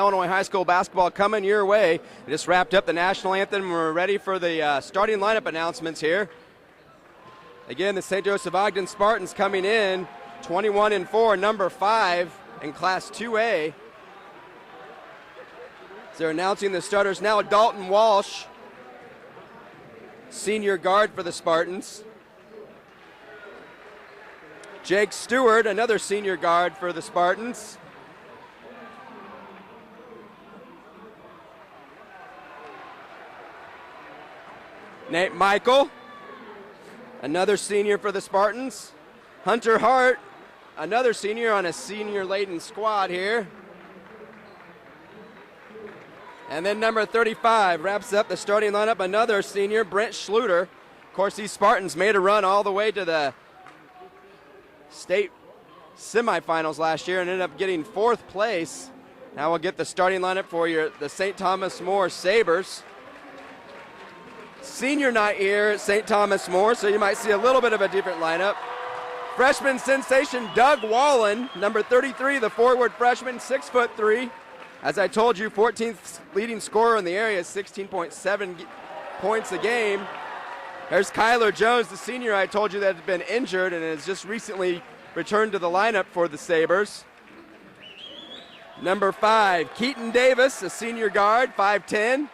Illinois High School basketball coming your way. We just wrapped up the national anthem. We're ready for the starting lineup announcements here. Again, the St. Joseph-Ogden Spartans coming in 21-4, number 5 in Class 2A. So they're announcing the starters now. Dalton Walsh, senior guard for the Spartans. Jake Stewart, another senior guard for the Spartans. Nate Michael, another senior for the Spartans. Hunter Hart, another senior on a senior-laden squad here. And then number 35 wraps up the starting lineup, another senior, Brent Schluter. Of course, these Spartans made a run all the way to the state semifinals last year and ended up getting 4th place. Now we'll get the starting lineup for the St. Thomas More Sabres. Senior night here at St. Thomas More, so you might see a little bit of a different lineup. Freshman sensation Doug Wallen, number 33, the forward freshman, 6'3". As I told you, 14th leading scorer in the area, 16.7 points a game. There's Kyler Jones, the senior I told you that had been injured and has just recently returned to the lineup for the Sabres. Number 5, Keaton Davis, a senior guard, 5'10".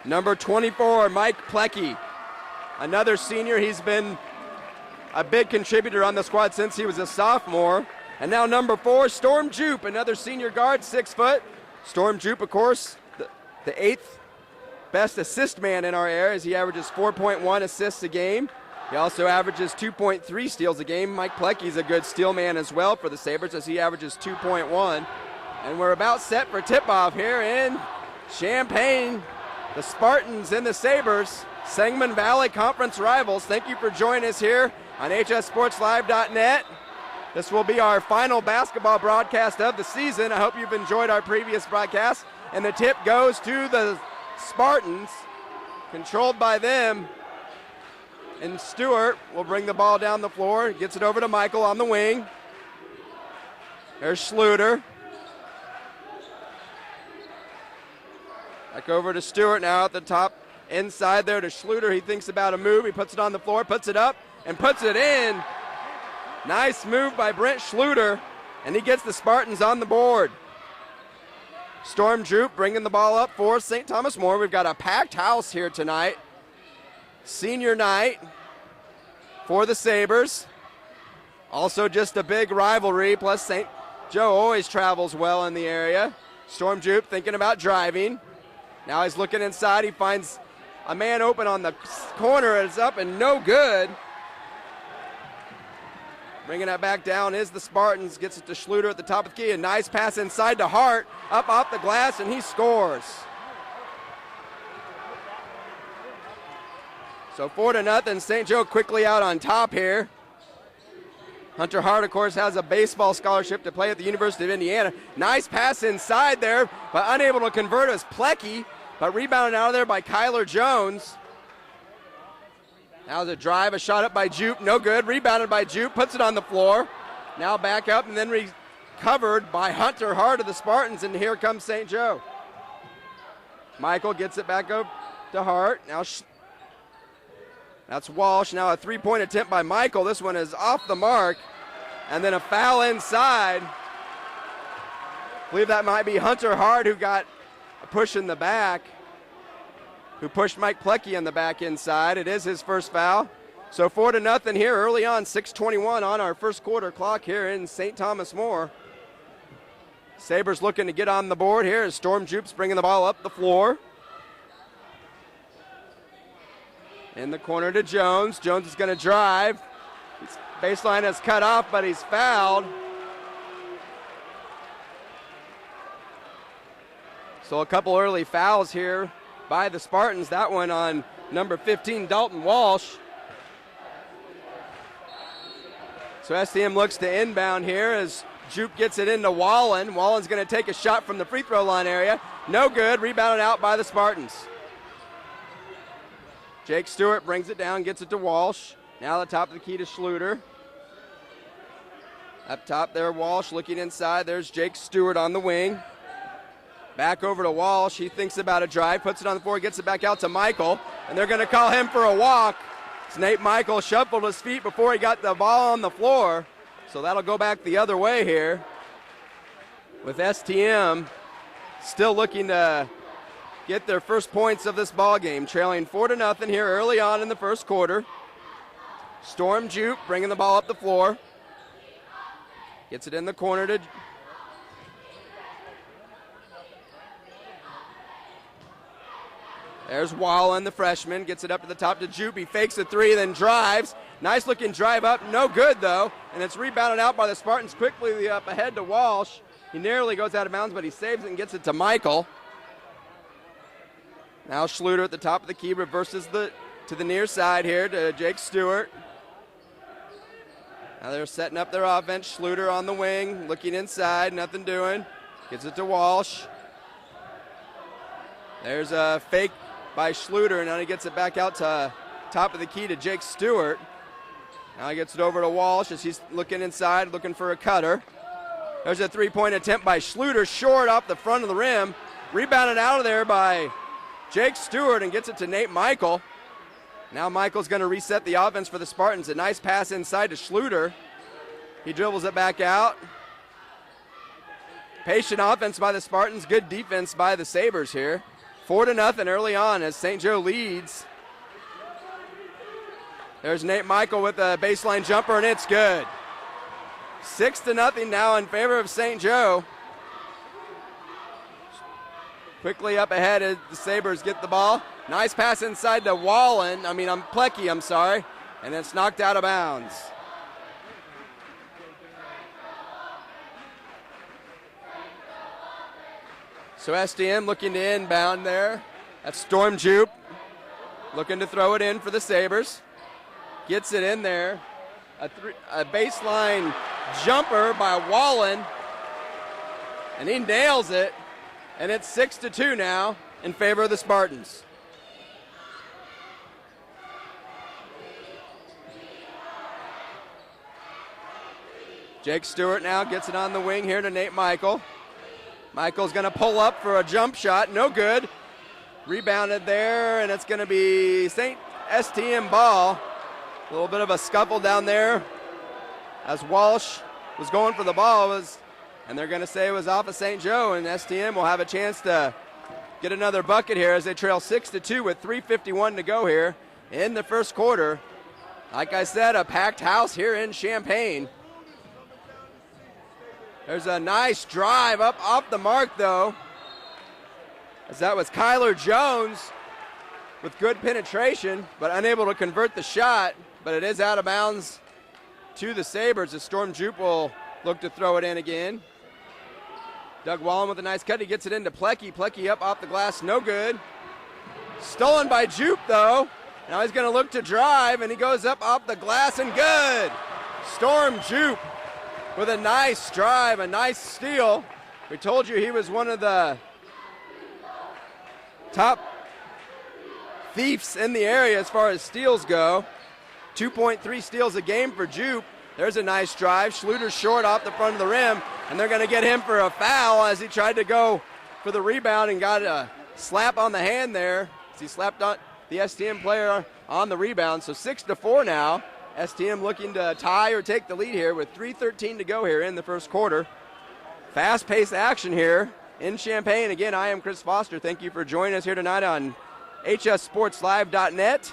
Number 24, Mike Plecky, another senior. He's been a big contributor on the squad since he was a sophomore. And now number 4, Storm Jupe, another senior guard, 6 foot. Storm Jupe, of course, the 8th best assist man in our area, as he averages 4.1 assists a game. He also averages 2.3 steals a game. Mike Plecky's a good steal man as well for the Sabres, as he averages 2.1. And we're about set for tip-off here in Champaign. The Spartans and the Sabres, Sangamon Valley Conference rivals. Thank you for joining us here on HSSPORTSLIVE.NET. This will be our final basketball broadcast of the season. I hope you've enjoyed our previous broadcast. And the tip goes to the Spartans, controlled by them. And Stewart will bring the ball down the floor, gets it over to Michael on the wing. There's Schluter. Back over to Stewart now at the top, inside there to Schluter. He thinks about a move. He puts it on the floor, puts it up, and puts it in. Nice move by Brent Schluter, and he gets the Spartans on the board. Storm Jupe bringing the ball up for St. Thomas More. We've got a packed house here tonight. Senior night for the Sabres. Also just a big rivalry, plus St. Joe always travels well in the area. Storm Jupe thinking about driving. Now he's looking inside. He finds a man open on the corner. It's up and no good. Bringing that back down is the Spartans. Gets it to Schluter at the top of the key. A nice pass inside to Hart. Up off the glass, and he scores. So 4-0. St. Joe quickly out on top here. Hunter Hart, of course, has a baseball scholarship to play at the University of Indiana. Nice pass inside there, but unable to convert as Plecky, but rebounded out of there by Kyler Jones. Now the drive, a shot up by Jupe, no good. Rebounded by Jupe, puts it on the floor. Now back up and then recovered by Hunter Hart of the Spartans, and here comes St. Joe. Michael gets it back up to Hart. Now that's Walsh. Now a three-point attempt by Michael. This one is off the mark. And then a foul inside. I believe that might be Hunter Hart, who got a push in the back, who pushed Mike Plecky in the back inside. It is his first foul. So 4-0 here early on, 6:21 on our first quarter clock here in St. Thomas More. Sabres looking to get on the board here as Storm Jupe's bringing the ball up the floor. In the corner to Jones. Jones is going to drive. His baseline is cut off, but he's fouled. So a couple early fouls here by the Spartans. That one on number 15, Dalton Walsh. So STM looks to inbound here as Jupe gets it into Wallen. Wallen's going to take a shot from the free throw line area. No good. Rebounded out by the Spartans. Jake Stewart brings it down, gets it to Walsh. Now the top of the key to Schluter. Up top there, Walsh looking inside. There's Jake Stewart on the wing. Back over to Walsh. He thinks about a drive, puts it on the floor, gets it back out to Michael, and they're going to call him for a walk. It's Nate Michael shuffled his feet before he got the ball on the floor, so that'll go back the other way here. With STM still looking to get their first points of this ball game, trailing 4-0 here early on in the first quarter. Storm Jupe bringing the ball up the floor. Gets it in the corner to there's Wallen, the freshman, gets it up to the top to Jupe. He fakes a three, then drives. Nice looking drive up, no good though. And it's rebounded out by the Spartans quickly up ahead to Walsh. He narrowly goes out of bounds, but he saves it and gets it to Michael. Now Schluter at the top of the key, reverses to the near side here to Jake Stewart. Now they're setting up their offense. Schluter on the wing, looking inside, nothing doing. Gets it to Walsh. There's a fake by Schluter, and now he gets it back out to top of the key to Jake Stewart. Now he gets it over to Walsh as he's looking inside, looking for a cutter. There's a three-point attempt by Schluter, short off the front of the rim. Rebounded out of there by Jake Stewart and gets it to Nate Michael. Now Michael's going to reset the offense for the Spartans. A nice pass inside to Schluter. He dribbles it back out. Patient offense by the Spartans, good defense by the Sabres here. 4-0 early on as St. Joe leads. There's Nate Michael with a baseline jumper, and it's good. 6-0 now in favor of St. Joe. Quickly up ahead as the Sabres get the ball. Nice pass inside to Plecky, I'm sorry. And it's knocked out of bounds. So STM looking to inbound there. That's Storm Jupe looking to throw it in for the Sabres. Gets it in there. A baseline jumper by Wallen. And he nails it. And it's 6-2 now in favor of the Spartans. Jake Stewart now gets it on the wing here to Nate Michael. Michael's going to pull up for a jump shot. No good. Rebounded there, and it's going to be STM ball. A little bit of a scuffle down there as Walsh was going for the ball. And they're going to say it was off of St. Joe, and STM will have a chance to get another bucket here as they trail 6-2 with 3:51 to go here in the first quarter. Like I said, a packed house here in Champaign. There's a nice drive up off the mark, though, as that was Kyler Jones with good penetration, but unable to convert the shot. But it is out of bounds to the Sabres as Storm Jupe will look to throw it in again. Doug Wallen with a nice cut. He gets it into Plecky. Plecky up off the glass, no good. Stolen by Jupe, though. Now he's going to look to drive, and he goes up off the glass, and good. Storm Jupe with a nice drive, a nice steal. We told you he was one of the top thieves in the area as far as steals go. 2.3 steals a game for Jupe. There's a nice drive. Schluter's short off the front of the rim, and they're going to get him for a foul as he tried to go for the rebound and got a slap on the hand there as he slapped on the STM player on the rebound. So 6-4 now. STM looking to tie or take the lead here with 3:13 to go here in the first quarter. Fast-paced action here in Champaign. Again, I am Chris Foster. Thank you for joining us here tonight on HSSPORTSLIVE.NET.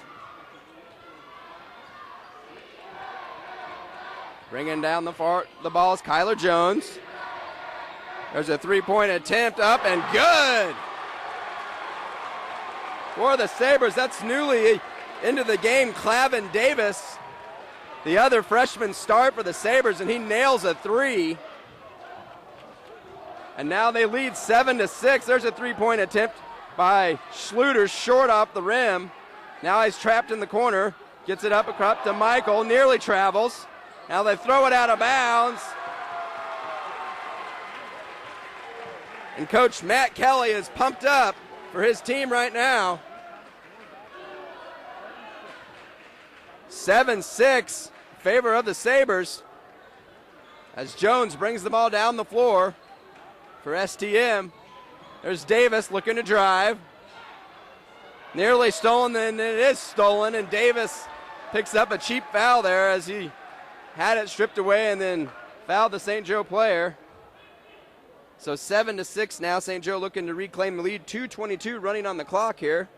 Bringing down the ball is Kyler Jones. There's a three-point attempt up and good. For the Sabres, that's newly into the game, Clavin Davis, the other freshman star for the Sabres, and he nails a three. And now they lead 7-6. There's a three-point attempt by Schluter, short off the rim. Now he's trapped in the corner. Gets it up across to Michael, nearly travels. Now they throw it out of bounds. And Coach Matt Kelly is pumped up for his team right now. 7-6 in favor of the Sabres. as Jones brings the ball down the floor for STM. There's Davis looking to drive. Nearly stolen, and it is stolen, and Davis picks up a cheap foul there as he had it stripped away and then fouled the St. Joe player. So 7-6 now. St. Joe looking to reclaim the lead. 2:22 running on the clock here.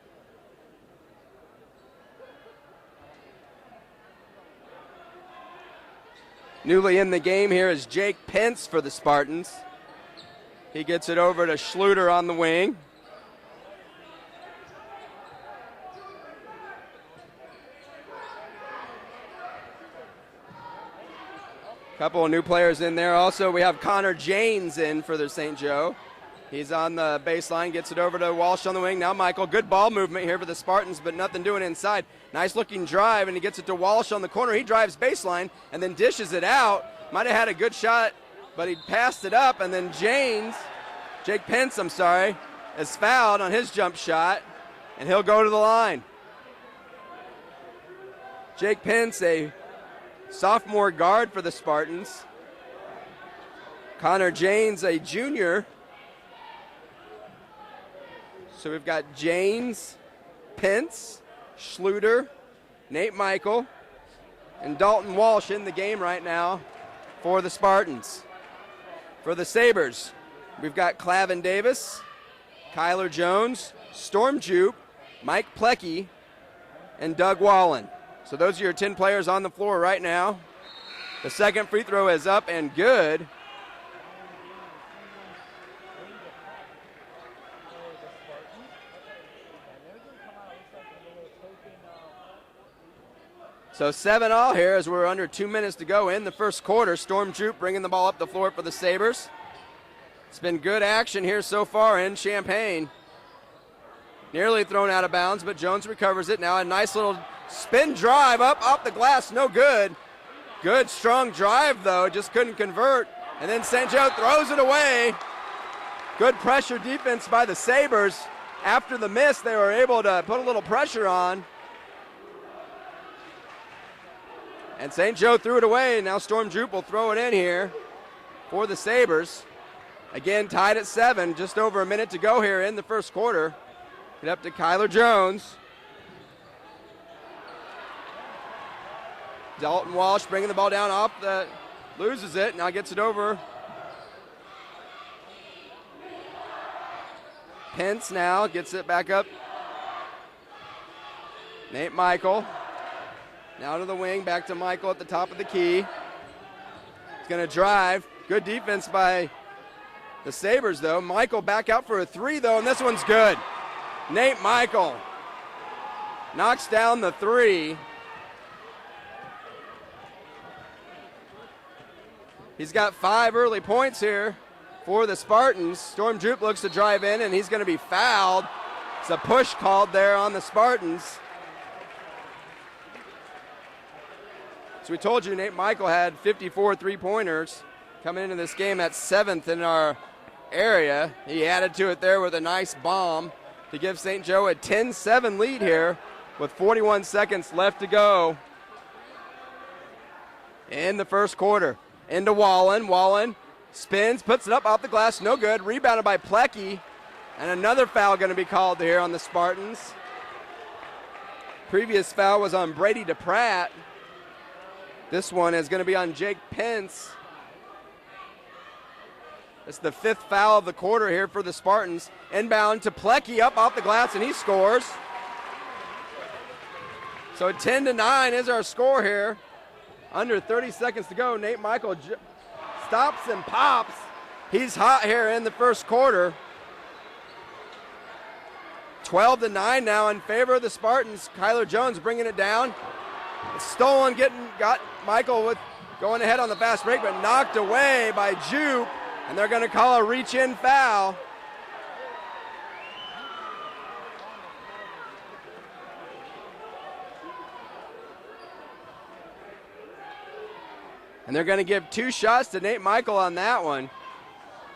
Newly in the game here is Jake Pence for the Spartans. He gets it over to Schluter on the wing. Couple of new players in there. Also, we have Connor Janes in for the St. Joe. He's on the baseline, gets it over to Walsh on the wing. Now Michael, good ball movement here for the Spartans, but nothing doing inside. Nice looking drive, and he gets it to Walsh on the corner. He drives baseline and then dishes it out. Might have had a good shot, but he passed it up, and then Jake Pence, is fouled on his jump shot, and he'll go to the line. Jake Pence, a sophomore guard for the Spartans. Connor Janes, a junior. So we've got Janes, Pence, Schluter, Nate Michael, and Dalton Walsh in the game right now for the Spartans. For the Sabres, we've got Clavin Davis, Kyler Jones, Storm Jupe, Mike Plecky, and Doug Wallen. So those are your 10 players on the floor right now. The second free throw is up and good. So 7-all here as we're under 2 minutes to go in the first quarter. Storm Jupe bringing the ball up the floor for the Sabres. It's been good action here so far in Champaign. Nearly thrown out of bounds, but Jones recovers it. Now a nice little spin drive up the glass, no good. Good strong drive though, just couldn't convert. And then St. Joe throws it away. Good pressure defense by the Sabres. After the miss, they were able to put a little pressure on. And St. Joe threw it away. Now Storm Jupe will throw it in here for the Sabres. Again, tied at 7, just over a minute to go here in the first quarter. Get up to Kyler Jones. Dalton Walsh bringing the ball down loses it, now gets it over. Pence now gets it back up. Nate Michael. Now to the wing, back to Michael at the top of the key. He's going to drive. Good defense by the Sabres, though. Michael back out for a 3, though, and this one's good. Nate Michael knocks down the 3. He's got 5 early points here for the Spartans. Storm Jupe looks to drive in, and he's going to be fouled. It's a push called there on the Spartans. So we told you Nate Michael had 54 three-pointers coming into this game at 7th in our area. He added to it there with a nice bomb to give St. Joe a 10-7 lead here with 41 seconds left to go in the first quarter. Into Wallen. Wallen spins, puts it up off the glass, no good. Rebounded by Plecky, and another foul going to be called here on the Spartans. Previous foul was on Brady DePratt. This one is going to be on Jake Pence. It's the 5th foul of the quarter here for the Spartans. Inbound to Plecky, up off the glass, and he scores. So 10-9 is our score here. Under 30 seconds to go. Nate Michael stops and pops. He's hot here in the first quarter. 12-9 now in favor of the Spartans. Kyler Jones bringing it down. It's stolen, got Michael with going ahead on the fast break, but knocked away by Jupe, and they're going to call a reach-in foul. And they're going to give 2 shots to Nate Michael on that one.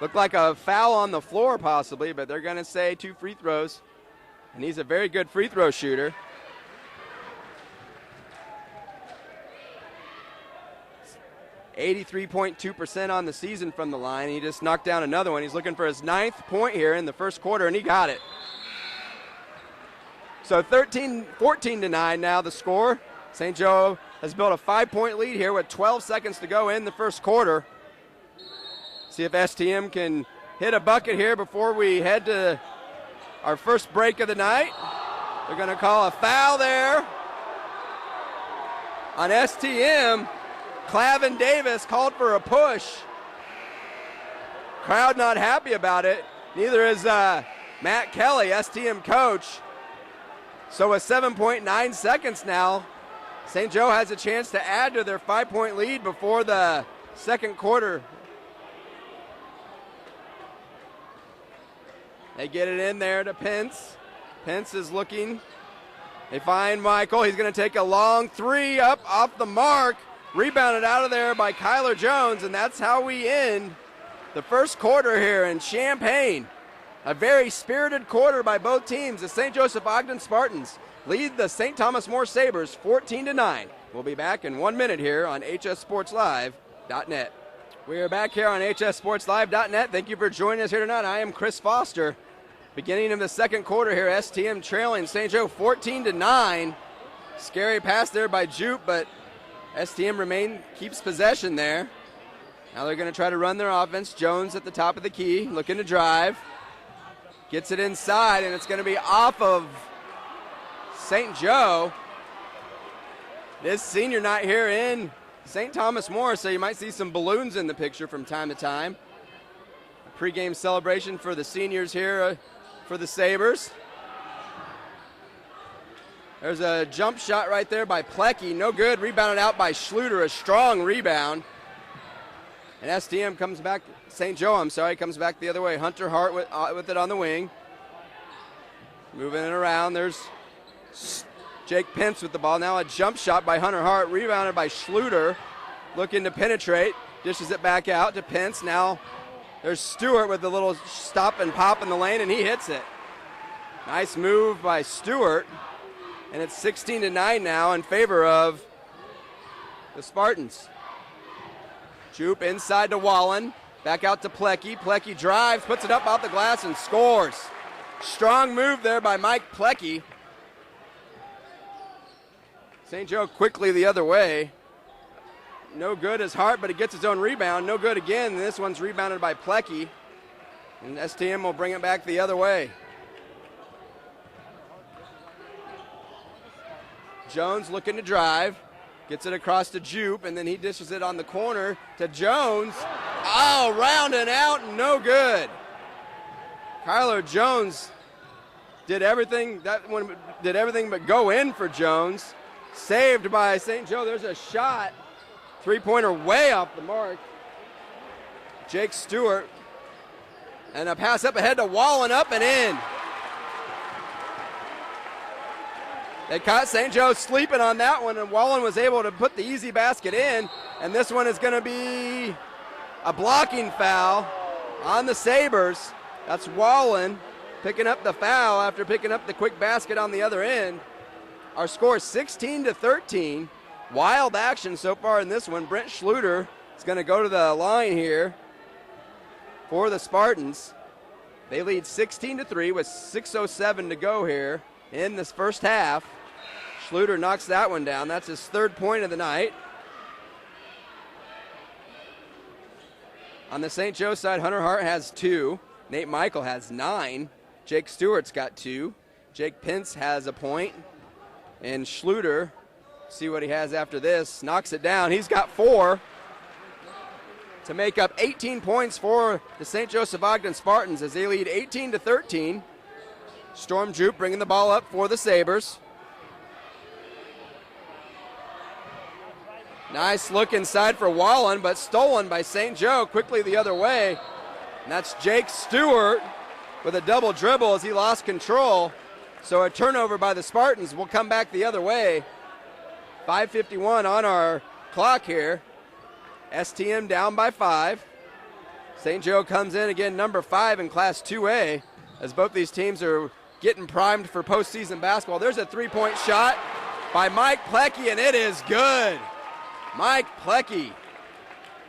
Looked like a foul on the floor possibly, but they're going to say 2 free throws. And he's a very good free throw shooter. 83.2% on the season from the line. He just knocked down another one. He's looking for his 9th point here in the first quarter, and he got it. So 14-9 now the score. St. Joe has built a 5-point lead here with 12 seconds to go in the first quarter. See if STM can hit a bucket here before we head to our first break of the night. They're going to call a foul there on STM. Clavin Davis called for a push. Crowd not happy about it. Neither is Matt Kelly, STM coach. So with 7.9 seconds now, St. Joe has a chance to add to their 5-point lead before the second quarter. They get it in there to Pence. Pence is looking. They find Michael. He's going to take a long three up off the mark. Rebounded out of there by Kyler Jones, and that's how we end the first quarter here in Champaign. A very spirited quarter by both teams. The St. Joseph-Ogden Spartans lead the St. Thomas More Sabres 14-9. We'll be back in 1 minute here on HSSPORTSLIVE.NET. We are back here on HSSPORTSLIVE.NET. Thank you for joining us here tonight. I am Chris Foster. Beginning of the second quarter here, STM trailing St. Joe 14-9. Scary pass there by Jupe, but STM keeps possession there. Now they're going to try to run their offense. Jones at the top of the key, looking to drive. Gets it inside, and it's going to be off of St. Joe. This senior night here in St. Thomas More, so you might see some balloons in the picture from time to time. A pregame celebration for the seniors here for the Sabres. There's a jump shot right there by Plecky. No good. Rebounded out by Schluter. A strong rebound. And STM comes back. St. Joe, comes back the other way. Hunter Hart with it on the wing. Moving it around. There's Jake Pence with the ball. Now a jump shot by Hunter Hart. Rebounded by Schluter. Looking to penetrate. Dishes it back out to Pence. Now there's Stewart with the little stop and pop in the lane, and he hits it. Nice move by Stewart. And it's 16-9 now in favor of the Spartans. Jupe inside to Wallen. Back out to Plecky. Plecky drives, puts it up off the glass, and scores. Strong move there by Mike Plecky. St. Joe quickly the other way. No good is Hart, but he gets his own rebound. No good again. And this one's rebounded by Plecky. And STM will bring it back the other way. Jones looking to drive. Gets it across to Jupe, and then he dishes it on the corner to Jones. Oh, round and out, no good. Kyler Jones did everything. That one did everything but go in for Jones. Saved by St. Joe. There's a shot. Three-pointer way off the mark. Jake Stewart. And a pass up ahead to Wallen, up and in. They caught St. Joe sleeping on that one, and Wallen was able to put the easy basket in. And this one is going to be a blocking foul on the Sabres. That's Wallen picking up the foul after picking up the quick basket on the other end. Our score is 16-13. Wild action so far in this one. Brent Schluter is going to go to the line here for the Spartans. They lead 16-3 with 6:07 to go here in this first half. Schluter knocks that one down. That's his third point of the night. On the St. Joe side, Hunter Hart has 2. Nate Michael has 9. Jake Stewart's got 2. Jake Pence has a point. And Schluter, see what he has after this, knocks it down. He's got 4 to make up 18 points for the St. Joseph-Ogden Spartans as they lead 18-13. Storm Jupe bringing the ball up for the Sabres. Nice look inside for Wallen, but stolen by St. Joe quickly the other way. And that's Jake Stewart with a double dribble as he lost control. So a turnover by the Spartans will come back the other way. 5:51 on our clock here. STM down by 5. St. Joe comes in again, number 5 in Class 2A, as both these teams are getting primed for postseason basketball. There's a three-point shot by Mike Plecky, and it is good. Mike Plecky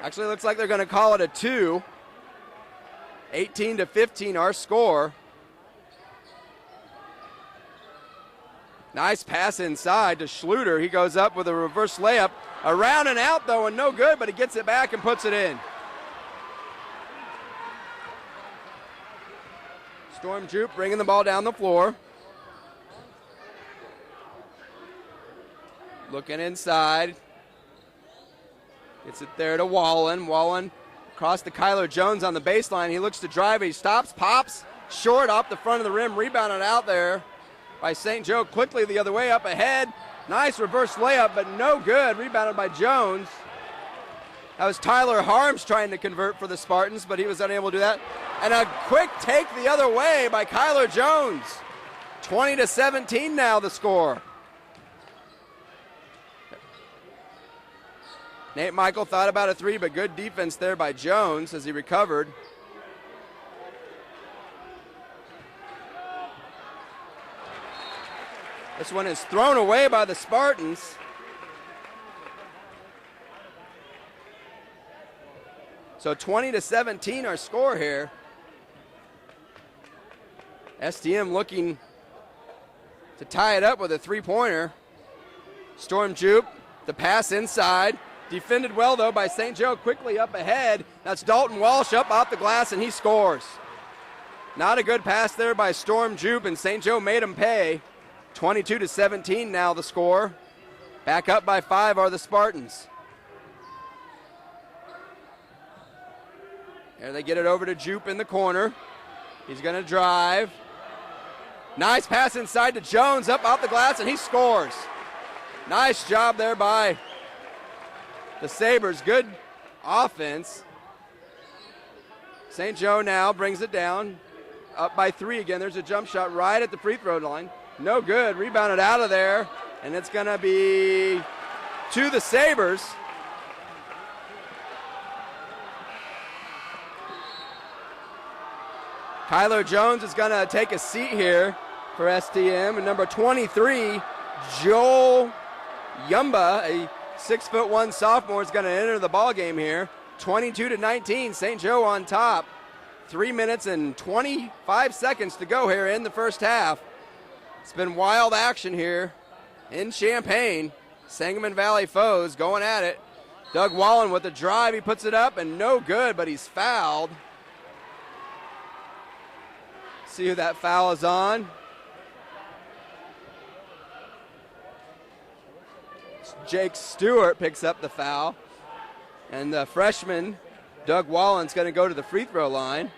Actually, looks like they're going to call it a 2. 18-15 our score. Nice pass inside to Schluter. He goes up with a reverse layup. Around and out, though, and no good, but he gets it back and puts it in. Storm Jupe bringing the ball down the floor. Looking inside. Gets it there to Wallen. Wallen across to Kyler Jones on the baseline. He looks to drive. He stops, pops, short off the front of the rim. Rebounded out there by St. Joe. Quickly the other way, up ahead. Nice reverse layup, but no good. Rebounded by Jones. That was Tyler Harms trying to convert for the Spartans, but he was unable to do that. And a quick take the other way by Kyler Jones. 20-17 now the score. Nate Michael thought about a 3, but good defense there by Jones as he recovered. This one is thrown away by the Spartans. So 20-17 our score here. STM looking to tie it up with a 3-pointer. Storm Jupe, the pass inside. Defended well, though, by St. Joe. Quickly up ahead. That's Dalton Walsh up off the glass, and he scores. Not a good pass there by Storm Jupe, and St. Joe made him pay. 22-17 now the score. Back up by 5 are the Spartans. There they get it over to Jupe in the corner. He's going to drive. Nice pass inside to Jones, up off the glass, and he scores. Nice job there by the Sabres. Good offense. St. Joe now brings it down. Up by 3 again. There's a jump shot right at the free throw line. No good. Rebounded out of there. And it's going to be to the Sabres. Kyler Jones is going to take a seat here for STM. And number 23, Joel Yumba, a 6'1" sophomore, is going to enter the ball game here. 22-19, St. Joe on top. 3 minutes and 25 seconds to go here in the first half. It's been wild action here in Champaign. Sangamon Valley foes going at it. Doug Wallen with the drive. He puts it up and no good, but he's fouled. See who that foul is on. Jake Stewart picks up the foul. And the freshman, Doug Wallen's going to go to the free throw line.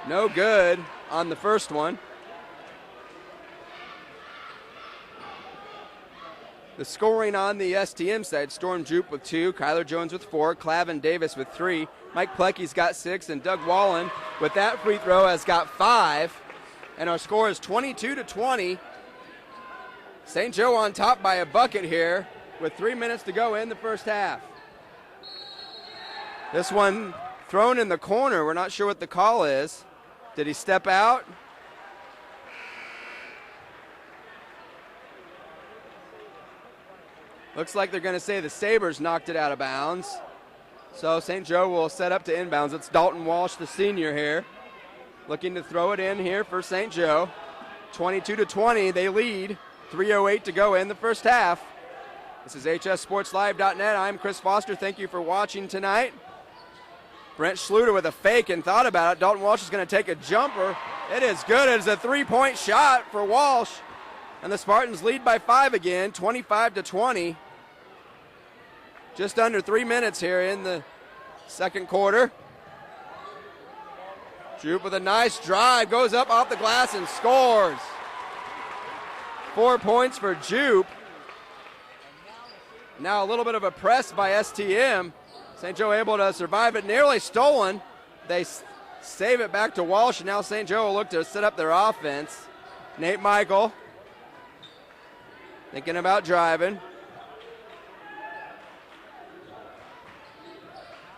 No good on the first one. The scoring on the STM side, Storm Jupe with 2, Kyler Jones with 4, Clavin Davis with 3, Mike Plecky's got 6, and Doug Wallen with that free throw has got 5. And our score is 22-20. St. Joe on top by a bucket here with 3 minutes to go in the first half. This one thrown in the corner. We're not sure what the call is. Did he step out? Looks like they're going to say the Sabres knocked it out of bounds. So St. Joe will set up to inbounds. It's Dalton Walsh, the senior here, looking to throw it in here for St. Joe. 22-20, they lead. 3:08 to go in the first half. This is HSSPORTSLIVE.NET. I'm Chris Foster. Thank you for watching tonight. Brent Schluter with a fake and thought about it. Dalton Walsh is going to take a jumper. It is good. It is a 3-point shot for Walsh. And the Spartans lead by 5 again, 25-20. Just under 3 minutes here in the second quarter. Jupe with a nice drive, goes up off the glass and scores. 4 points for Jupe. Now a little bit of a press by STM. St. Joe able to survive it, nearly stolen. They save it back to Walsh, and now St. Joe will look to set up their offense. Nate Michael thinking about driving.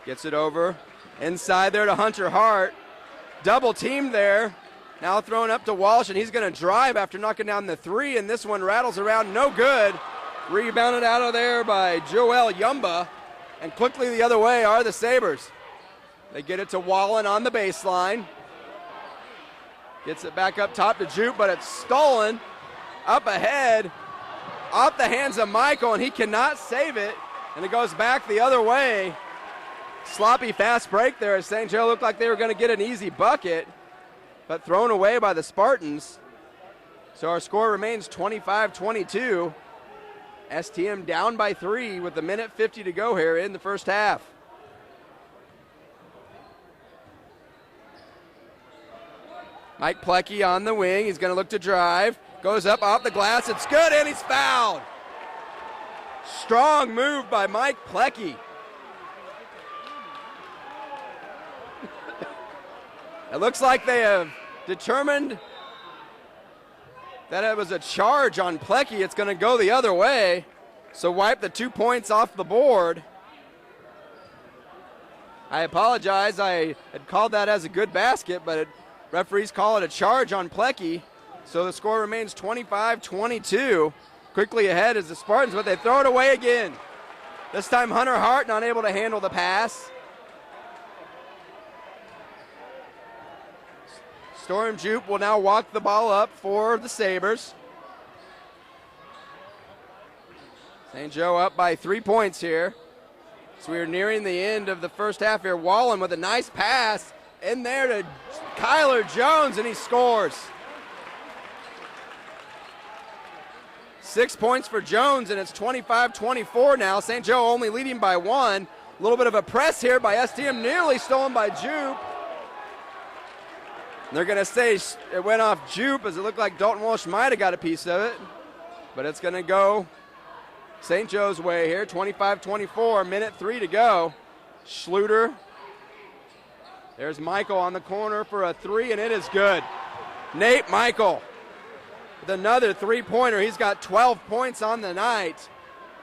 Gets it over inside there to Hunter Hart. Double team there. Now thrown up to Walsh, and he's going to drive after knocking down the 3, and this one rattles around, no good. Rebounded out of there by Joel Yumba. And quickly the other way are the Sabres. They get it to Wallen on the baseline. Gets it back up top to Jupe, but it's stolen. Up ahead, off the hands of Michael, and he cannot save it. And it goes back the other way. Sloppy fast break there as St. Joe looked like they were going to get an easy bucket, but thrown away by the Spartans. So our score remains 25-22. STM down by 3 with 1:50 to go here in the first half. Mike Plecky on the wing. He's going to look to drive. Goes up off the glass. It's good, and he's fouled. Strong move by Mike Plecky. It looks like they have determined that it was a charge on Plecky. It's going to go the other way. So wipe the 2 points off the board. I apologize. I had called that as a good basket, but referees call it a charge on Plecky. So the score remains 25-22. Quickly ahead is the Spartans, but they throw it away again. This time Hunter Hart not able to handle the pass. Storm Jupe will now walk the ball up for the Sabres. St. Joe up by 3 points here. So we are nearing the end of the first half here. Wallen with a nice pass in there to Kyler Jones, and he scores. 6 points for Jones, and it's 25-24 now. St. Joe only leading by 1. A little bit of a press here by STM, nearly stolen by Jupe. They're going to say it went off Jupe, as it looked like Dalton Walsh might have got a piece of it. But it's going to go St. Joe's way here. 25-24, 1:03 to go. Schluter. There's Michael on the corner for a 3, and it is good. Nate Michael with another 3-pointer. He's got 12 points on the night.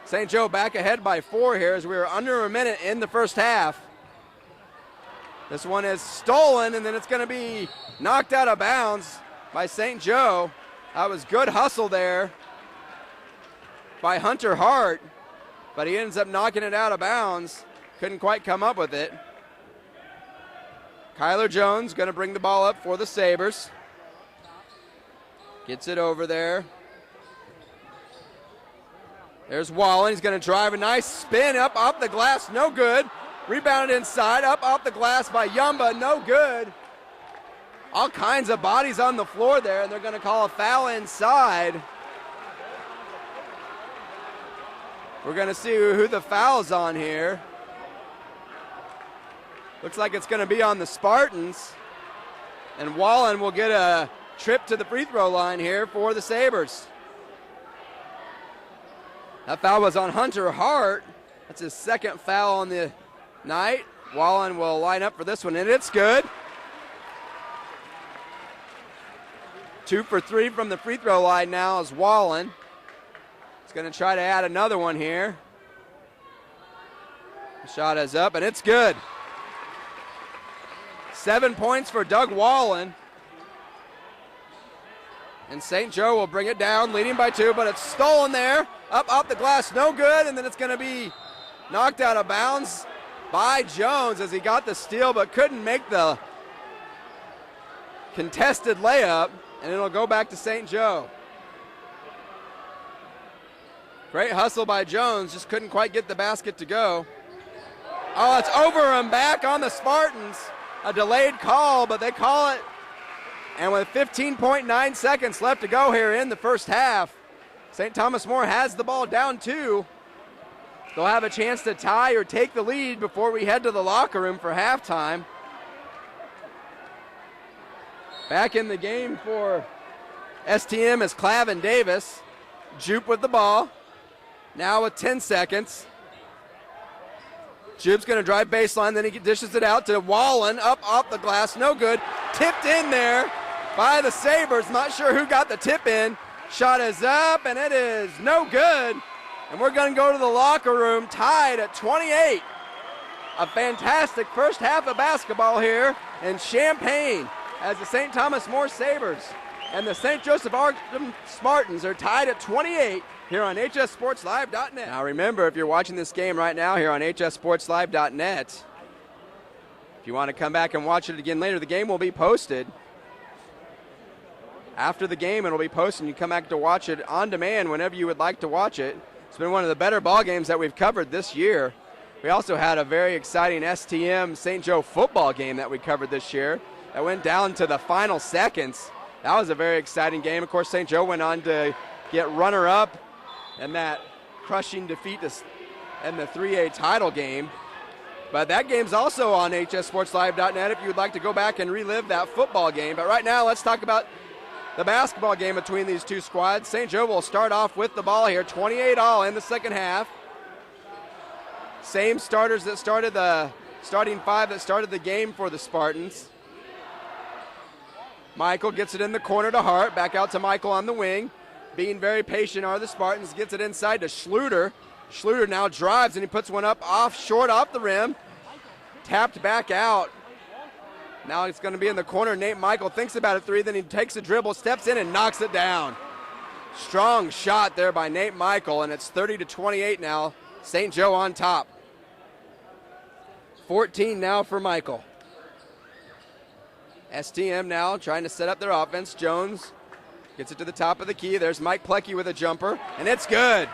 St. Joe back ahead by 4 here as we are under a minute in the first half. This one is stolen, and then it's going to be knocked out of bounds by St. Joe. That was good hustle there by Hunter Hart, but he ends up knocking it out of bounds. Couldn't quite come up with it. Kyler Jones going to bring the ball up for the Sabres. Gets it over there. There's Wallen. He's going to drive a nice spin up off the glass. No good. Rebounded inside. Up off the glass by Yumba. No good. All kinds of bodies on the floor there, and they're going to call a foul inside. We're going to see who the foul's on here. Looks like it's going to be on the Spartans. And Wallen will get a trip to the free throw line here for the Sabres. That foul was on Hunter Hart. That's his second foul on the night. Wallen will line up for this one, and it's good. 2 for 3 from the free throw line now is Wallen. He's going to try to add another one here. The shot is up, and it's good. 7 points for Doug Wallen. And St. Joe will bring it down, leading by 2, but it's stolen there. Up off the glass, no good, and then it's going to be knocked out of bounds by Jones as he got the steal but couldn't make the contested layup, and it'll go back to St. Joe. Great hustle by Jones, just couldn't quite get the basket to go. Oh, it's over and back on the Spartans. A delayed call, but they call it. And with 15.9 seconds left to go here in the first half, St. Thomas More has the ball down 2. They'll have a chance to tie or take the lead before we head to the locker room for halftime. Back in the game for STM is Clavin Davis. Jupe with the ball. Now with 10 seconds. Jupe's going to drive baseline, then he dishes it out to Wallen, up off the glass, no good. Tipped in there by the Sabres. Not sure who got the tip in. Shot is up, and it is no good. And we're going to go to the locker room tied at 28. A fantastic first half of basketball here in Champaign as the St. Thomas More Sabres and the St. Joseph-Ogden Spartans are tied at 28 here on HSSPORTSLIVE.NET. Now remember, if you're watching this game right now here on HSSPORTSLIVE.NET, if you want to come back and watch it again later, the game will be posted. After the game, it'll be posted, and you come back to watch it on demand whenever you would like to watch it. It's been one of the better ball games that we've covered this year. We also had a very exciting STM St. Joe football game that we covered this year that went down to the final seconds. That was a very exciting game. Of course, St. Joe went on to get runner-up in that crushing defeat in the 3A title game. But that game's also on HSSPORTSLIVE.NET if you would like to go back and relive that football game. But right now, let's talk about the basketball game between these two squads. St. Joe will start off with the ball here, 28-all in the second half. Same starters that started the starting five that started the game for the Spartans. Michael gets it in the corner to Hart, back out to Michael on the wing. Being very patient are the Spartans, gets it inside to Schluter. Schluter now drives and he puts one up short off the rim. Tapped back out. Now it's going to be in the corner. Nate Michael thinks about a three, then he takes a dribble, steps in and knocks it down. Strong shot there by Nate Michael, and it's 30-28 now. St. Joe on top. 14 now for Michael. STM now trying to set up their offense. Jones gets it to the top of the key. There's Mike Plecky with a jumper, and it's good.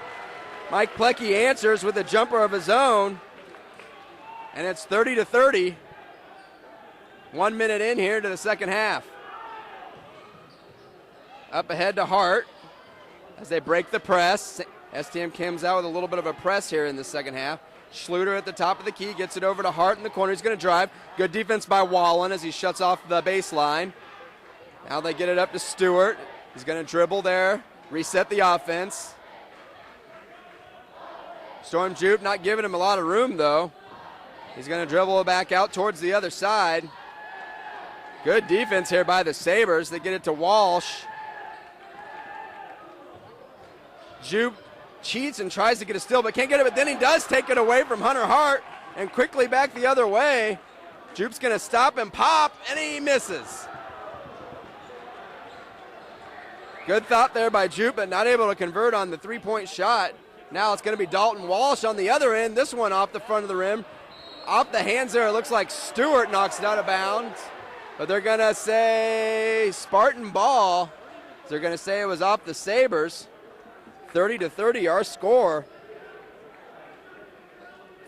Mike Plecky answers with a jumper of his own, and it's 30-30. 1 minute in here to the second half. Up ahead to Hart as they break the press. STM comes out with a little bit of a press here in the second half. Schluter at the top of the key gets it over to Hart in the corner. He's going to drive. Good defense by Wallen as he shuts off the baseline. Now they get it up to Stewart. He's going to dribble there, reset the offense. Storm Jupe not giving him a lot of room, though. He's going to dribble it back out towards the other side. Good defense here by the Sabres. They get it to Walsh. Jupe cheats and tries to get a steal, but can't get it, but then he does take it away from Hunter Hart and quickly back the other way. Jupe's going to stop and pop, and he misses. Good thought there by Jupe, but not able to convert on the three-point shot. Now it's going to be Dalton Walsh on the other end. This one off the front of the rim. Off the hands there, it looks like Stewart knocks it out of bounds. But they're going to say Spartan ball. They're going to say it was off the Sabres. 30-30 our score.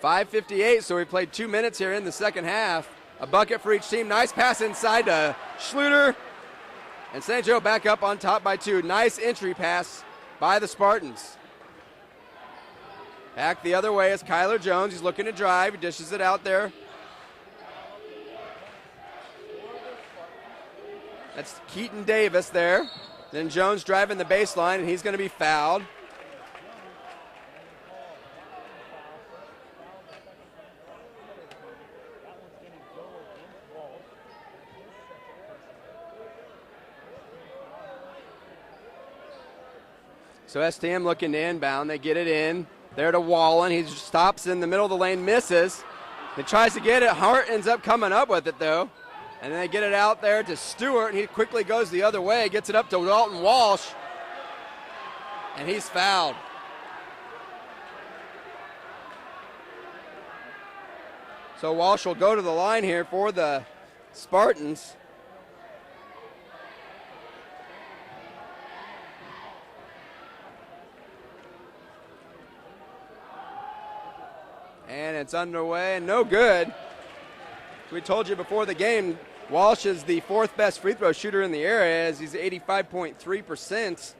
5:58, so we played 2 minutes here in the second half. A bucket for each team. Nice pass inside to Schluter. And St. Joe back up on top by 2. Nice entry pass by the Spartans. Back the other way is Kyler Jones. He's looking to drive. He dishes it out there. That's Keaton Davis there. Then Jones driving the baseline, and he's going to be fouled. So STM looking to inbound. They get it in. There to Wallen. He stops in the middle of the lane, misses. He tries to get it. Hart ends up coming up with it, though. And then they get it out there to Stewart, and he quickly goes the other way, gets it up to Dalton Walsh, and he's fouled. So Walsh will go to the line here for the Spartans. And it's underway and no good. We told you before the game, Walsh is the 4th best free throw shooter in the area as he's 85.3%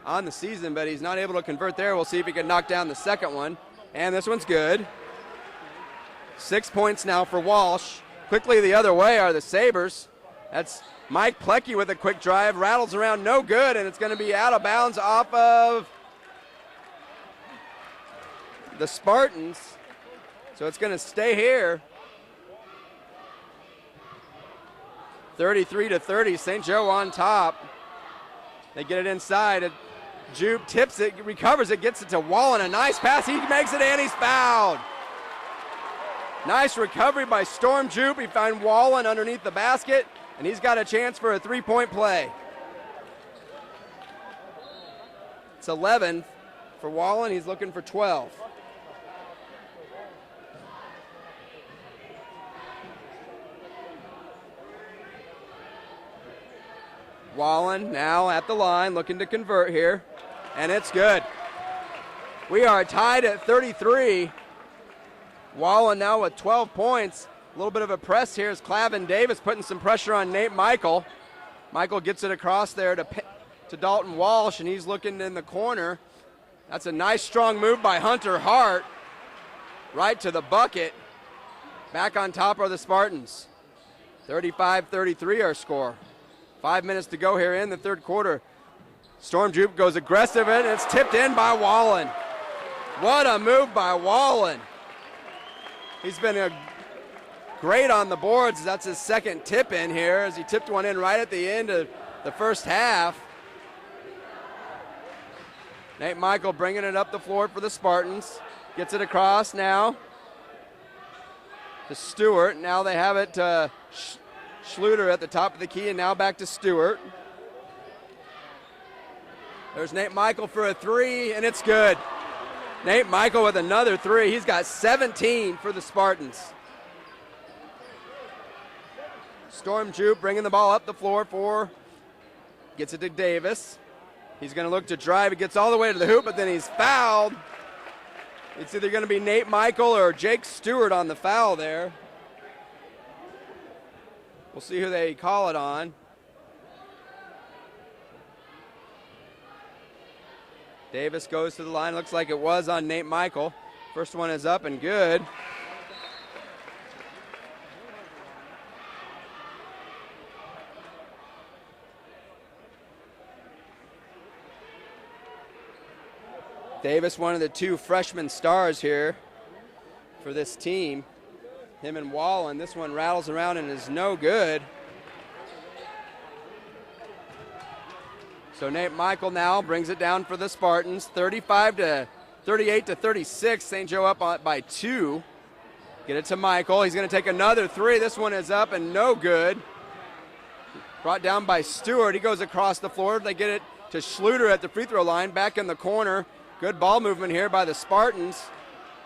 on the season, but he's not able to convert there. We'll see if he can knock down the second one. And this one's good. 6 points now for Walsh. Quickly the other way are the Sabres. That's Mike Plecky with a quick drive, rattles around, no good, and it's going to be out of bounds off of the Spartans. So it's going to stay here. 33-30, St. Joe on top. They get it inside. Jupe tips it, recovers it, gets it to Wallen. A nice pass, he makes it, and he's fouled. Nice recovery by Storm Jupe. He found Wallen underneath the basket, and he's got a chance for a three-point play. It's 11, for Wallen. He's looking for 12. Wallen now at the line looking to convert here, and it's good. We are tied at 33. Wallen now with 12 points. A little bit of a press here is Clavin Davis putting some pressure on Nate Michael. Michael gets it across there to Dalton Walsh, and he's looking in the corner. That's a nice strong move by Hunter Hart. Right to the bucket. Back on top are the Spartans. 35-33 our score. 5 minutes to go here in the third quarter. Storm Jupe goes aggressive, and it's tipped in by Wallen. What a move by Wallen. He's been great on the boards. That's his second tip in here as he tipped one in right at the end of the first half. Nate Michael bringing it up the floor for the Spartans. Gets it across now to Stewart. Now they have it to Schluter at the top of the key, and now back to Stewart. There's Nate Michael for a three, and it's good. Nate Michael with another three. He's got 17 for the Spartans. Storm Jupe bringing the ball up the floor gets it to Davis. He's going to look to drive. He gets all the way to the hoop, but then he's fouled. It's either going to be Nate Michael or Jake Stewart on the foul there. We'll see who they call it on. Davis goes to the line. Looks like it was on Nate Michael. First one is up and good. Davis, one of the two freshman stars here for this team. Him and Wallen. This one rattles around and is no good. So Nate Michael now brings it down for the Spartans. 38-36. St. Joe up by 2. Get it to Michael. He's going to take another three. This one is up and no good. Brought down by Stewart. He goes across the floor. They get it to Schluter at the free throw line. Back in the corner. Good ball movement here by the Spartans.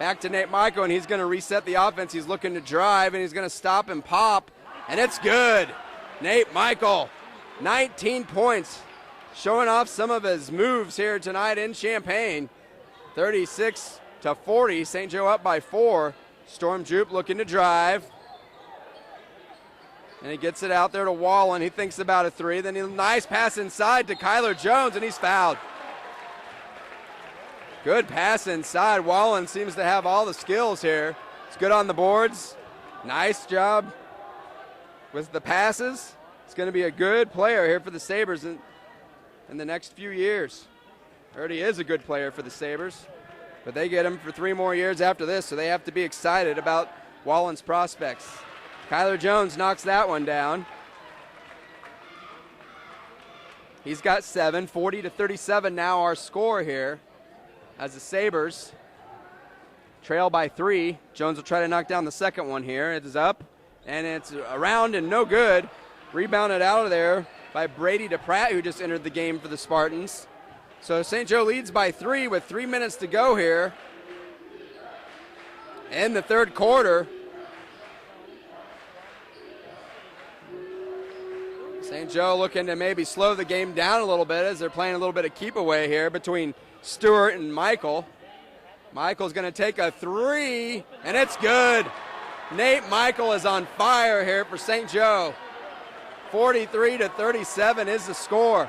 Back to Nate Michael, and he's going to reset the offense. He's looking to drive, and he's going to stop and pop, and it's good. Nate Michael, 19 points, showing off some of his moves here tonight in Champaign. 36-40, St. Joe up by 4. Storm Jupe looking to drive. And he gets it out there to Wallen. He thinks about a three. Then a nice pass inside to Kyler Jones, and he's fouled. Good pass inside. Wallen seems to have all the skills here. It's good on the boards. Nice job with the passes. It's going to be a good player here for the Sabres in the next few years. Already is a good player for the Sabres, but they get him for 3 more years after this, so they have to be excited about Wallen's prospects. Kyler Jones knocks that one down. He's got 7, 40-37 now our score here. As the Sabres trail by 3. Jones will try to knock down the second one here. It is up, and it's around and no good. Rebounded out of there by Brady DePratt, who just entered the game for the Spartans. So St. Joe leads by 3 with 3 minutes to go here in the third quarter. St. Joe looking to maybe slow the game down a little bit as they're playing a little bit of keep away here between Stewart and Michael. Michael's going to take a three, and it's good. Nate Michael is on fire here for St. Joe. 43-37 is the score.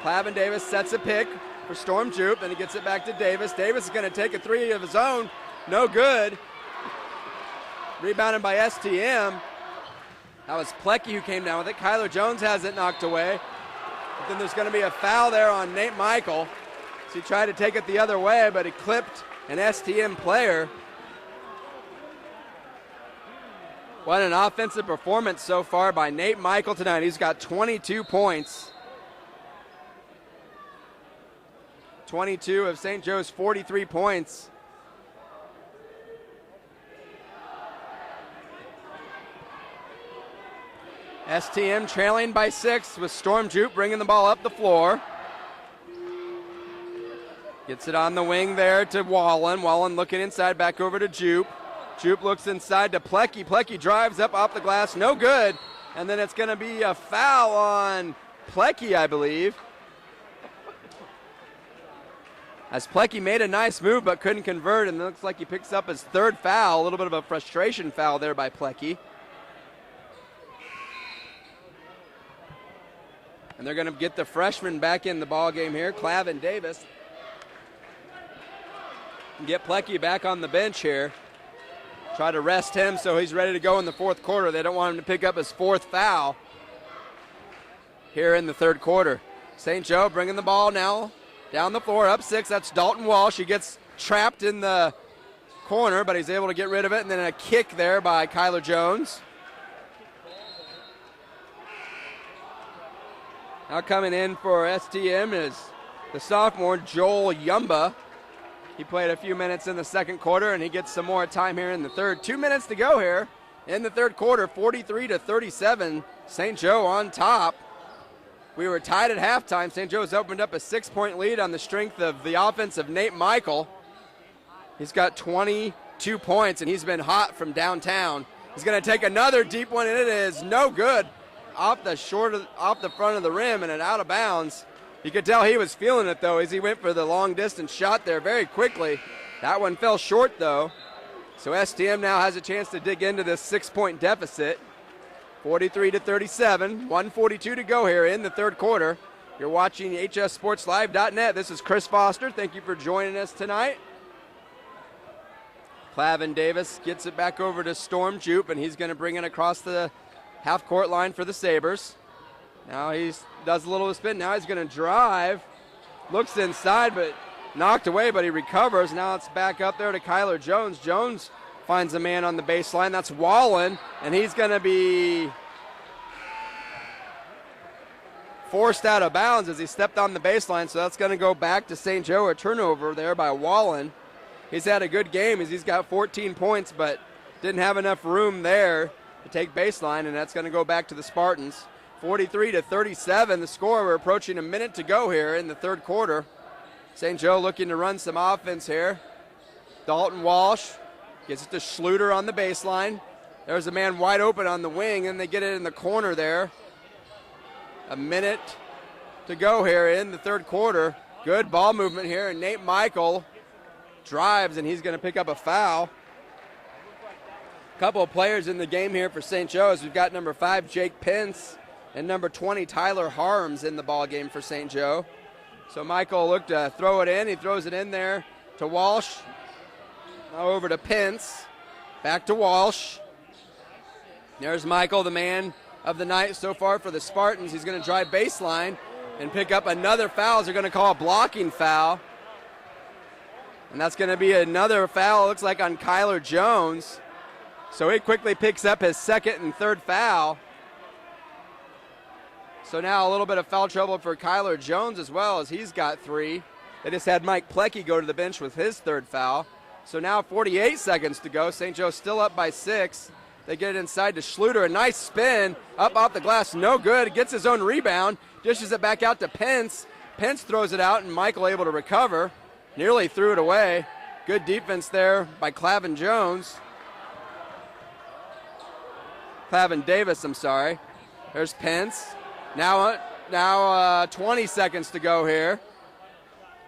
Clavin Davis sets a pick for Storm Jupe, then he gets it back to Davis. Davis is going to take a three of his own. No good. Rebounded by STM. That was Plecky who came down with it. Kyler Jones has it knocked away. But then there's going to be a foul there on Nate Michael. So he tried to take it the other way, but he clipped an STM player. What an offensive performance so far by Nate Michael tonight. He's got 22 points. 22 of St. Joe's 43 points. STM trailing by 6 with Storm Jupe bringing the ball up the floor. Gets it on the wing there to Wallen. Wallen looking inside, back over to Jupe. Jupe looks inside to Plecky. Plecky drives up off the glass, no good. And then it's going to be a foul on Plecky, I believe. As Plecky made a nice move but couldn't convert, and it looks like he picks up his third foul. A little bit of a frustration foul there by Plecky. And they're going to get the freshman back in the ball game here, Clavin Davis. Get Plecky back on the bench here. Try to rest him so he's ready to go in the fourth quarter. They don't want him to pick up his fourth foul here in the third quarter. St. Joe bringing the ball now down the floor, up 6. That's Dalton Walsh. He gets trapped in the corner, but he's able to get rid of it. And then a kick there by Kyler Jones. Now coming in for STM is the sophomore Joel Yumba. He played a few minutes in the second quarter, and he gets some more time here in the third. 2 minutes to go here in the third quarter, 43-37. St. Joe on top. We were tied at halftime. St. Joe's opened up a 6-point lead on the strength of the offense of Nate Michael. He's got 22 points, and he's been hot from downtown. He's going to take another deep one, and it is no good. Off the front of the rim and out of bounds. You could tell he was feeling it, though, as he went for the long-distance shot there very quickly. That one fell short, though. So STM now has a chance to dig into this 6-point deficit. 43-37, 1:42 to go here in the third quarter. You're watching HSSPORTSLIVE.NET. This is Chris Foster. Thank you for joining us tonight. Clavin Davis gets it back over to Storm Jupe, and he's going to bring it across the half-court line for the Sabres. Now he does a little spin. Now he's going to drive. Looks inside, but knocked away, but he recovers. Now it's back up there to Kyler Jones. Jones finds a man on the baseline. That's Wallen, and he's going to be forced out of bounds as he stepped on the baseline, so that's going to go back to St. Joe. A turnover there by Wallen. He's had a good game as he's got 14 points, but didn't have enough room there to take baseline, and that's going to go back to the Spartans. 43-37, the score. We're approaching a minute to go here in the third quarter. St. Joe looking to run some offense here. Dalton Walsh gets it to Schluter on the baseline. There's a man wide open on the wing, and they get it in the corner there. A minute to go here in the third quarter. Good ball movement here, and Nate Michael drives, and he's going to pick up a foul. A couple of players in the game here for St. Joe's. We've got number 5, Jake Pence, and number 20, Tyler Harms, in the ball game for St. Joe. So Michael looked to throw it in. He throws it in there to Walsh. Now over to Pence. Back to Walsh. There's Michael, the man of the night so far for the Spartans. He's going to drive baseline and pick up another foul. They're going to call a blocking foul. And that's going to be another foul, it looks like, on Kyler Jones. So he quickly picks up his second and third foul. So now a little bit of foul trouble for Kyler Jones as well, as he's got 3. They just had Mike Plecky go to the bench with his third foul. So now 48 seconds to go. St. Joe still up by 6. They get it inside to Schluter. A nice spin up off the glass. No good. Gets his own rebound. Dishes it back out to Pence. Pence throws it out, and Michael able to recover. Nearly threw it away. Good defense there by Clavin Jones. Clavin Davis, I'm sorry. There's Pence. Now 20 seconds to go here.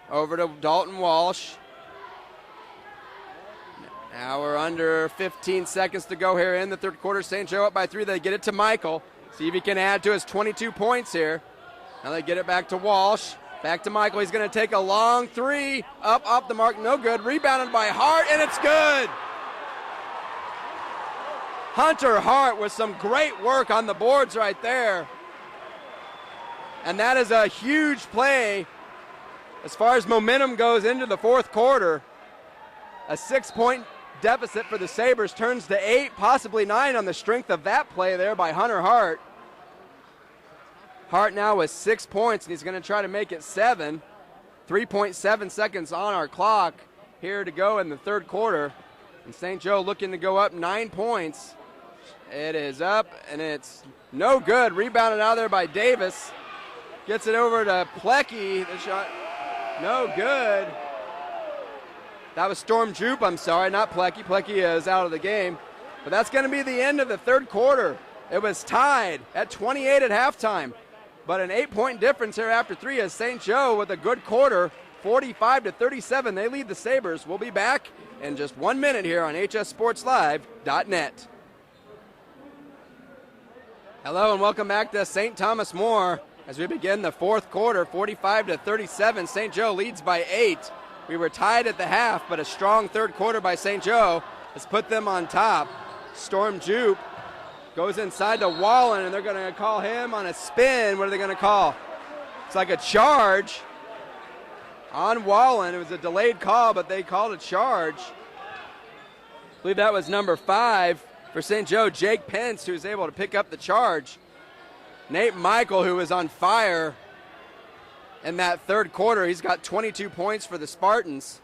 Over to Dalton Walsh. Now we're under 15 seconds to go here in the third quarter. St. Joe up by 3. They get it to Michael. See if he can add to his 22 points here. Now they get it back to Walsh. Back to Michael. He's going to take a long 3. Up off the mark. No good. Rebounded by Hart, and it's good. Hunter Hart with some great work on the boards right there. And that is a huge play as far as momentum goes into the fourth quarter. A 6-point deficit for the Sabres turns to 8, possibly 9 on the strength of that play there by Hunter Hart. Hart now with 6 points, and he's going to try to make it 7. 3.7 seconds on our clock here to go in the third quarter. And St. Joe looking to go up 9 points. It is up, and it's no good. Rebounded out there by Davis. Gets it over to Plecky. The shot, no good. That was Storm Jupe, I'm sorry, not Plecky. Plecky is out of the game. But that's going to be the end of the third quarter. It was tied at 28 at halftime. But an 8-point difference here after 3 as St. Joe with a good quarter, 45-37. They lead the Sabres. We'll be back in just 1 minute here on HSSPORTSLIVE.NET. Hello and welcome back to St. Thomas More as we begin the fourth quarter, 45-37. St. Joe leads by 8. We were tied at the half, but a strong third quarter by St. Joe has put them on top. Storm Jupe goes inside to Wallen, and they're going to call him on a spin. What are they going to call? It's like a charge on Wallen. It was a delayed call, but they called a charge. I believe that was number 5 for St. Joe, Jake Pence, who was able to pick up the charge. Nate Michael, who was on fire in that third quarter. He's got 22 points for the Spartans.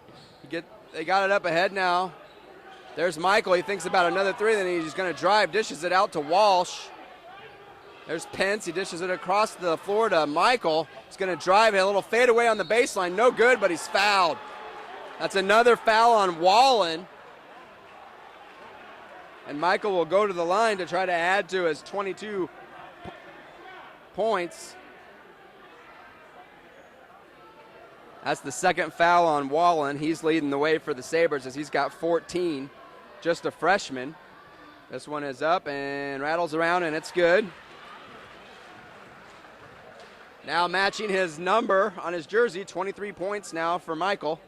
They got it up ahead now. There's Michael. He thinks about another 3, then he's going to drive, dishes it out to Walsh. There's Pence. He dishes it across the floor to Michael. He's going to drive a little fadeaway on the baseline. No good, but he's fouled. That's another foul on Wallen. And Michael will go to the line to try to add to his 22 points. That's the second foul on Wallen. He's leading the way for the Sabres as he's got 14. Just a freshman. This one is up and rattles around, and it's good. Now matching his number on his jersey, 23 points now for Michael.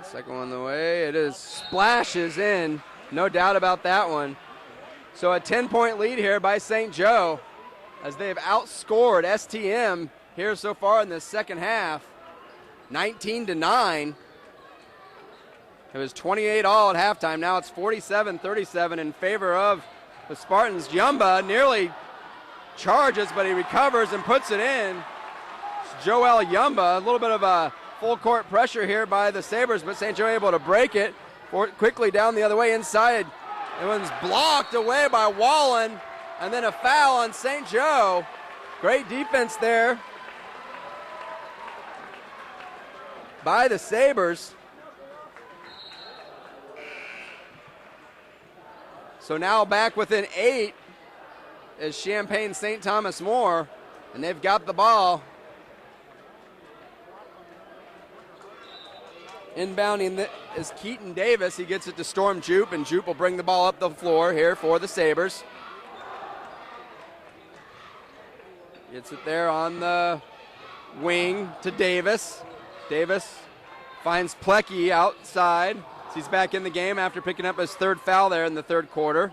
Second one the way. It is splashes in. No doubt about that one. So a 10-point lead here by St. Joe as they've outscored STM here so far in the second half. 19-9. It was 28 all at halftime. Now it's 47-37 in favor of the Spartans. Yumba nearly charges, but he recovers and puts it in. It's Joel Yumba. A little bit of a full court pressure here by the Sabres, but St. Joe able to break it. Quickly down the other way inside. It was blocked away by Wallen, and then a foul on St. Joe. Great defense there by the Sabres. So now back within 8 is Champaign St. Thomas More, and they've got the ball. Inbounding is Keaton Davis. He gets it to Storm Jupe, and Jupe will bring the ball up the floor here for the Sabres. Gets it there on the wing to Davis. Davis finds Plecky outside. He's back in the game after picking up his third foul there in the third quarter.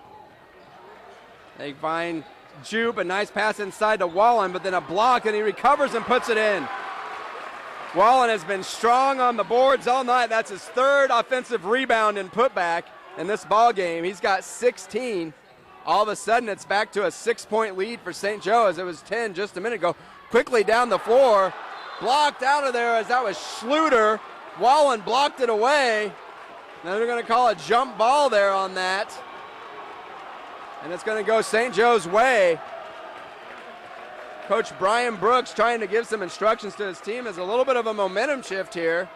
They find Jupe, a nice pass inside to Wallen, but then a block, and he recovers and puts it in. Wallen has been strong on the boards all night. That's his third offensive rebound and putback in this ball game. He's got 16. All of a sudden, it's back to a 6-point lead for St. Joe as it was 10 just a minute ago. Quickly down the floor, blocked out of there as that was Schluter. Wallen blocked it away. Now they're going to call a jump ball there on that. And it's going to go St. Joe's way. Coach Brian Brooks trying to give some instructions to his team. There's a little bit of a momentum shift here.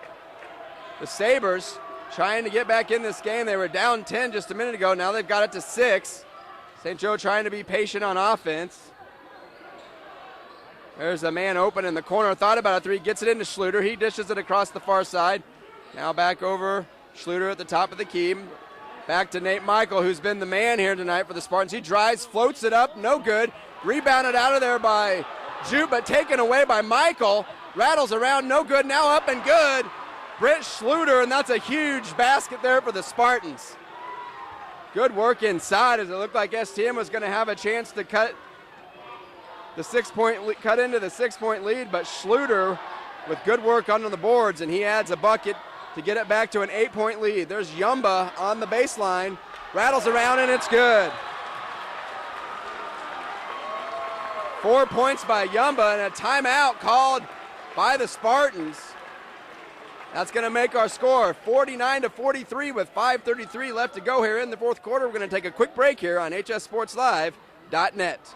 The Sabres trying to get back in this game. They were down 10 just a minute ago. Now they've got it to 6. St. Joe trying to be patient on offense. There's a man open in the corner. Thought about a 3. Gets it into Schluter. He dishes it across the far side. Now back over Schluter at the top of the key. Back to Nate Michael, who's been the man here tonight for the Spartans. He drives, floats it up, no good. Rebounded out of there by Jupe, but taken away by Michael. Rattles around, no good, now up and good. Britt Schluter, and that's a huge basket there for the Spartans. Good work inside as it looked like STM was going to have a chance to cut into the 6-point lead, but Schluter with good work under the boards, and he adds a bucket to get it back to an 8-point lead. There's Yumba on the baseline, rattles around, and it's good. 4 points by Yumba and a timeout called by the Spartans. That's going to make our score 49-43 with 5:33 left to go here in the fourth quarter. We're going to take a quick break here on HSSPORTSLIVE.NET.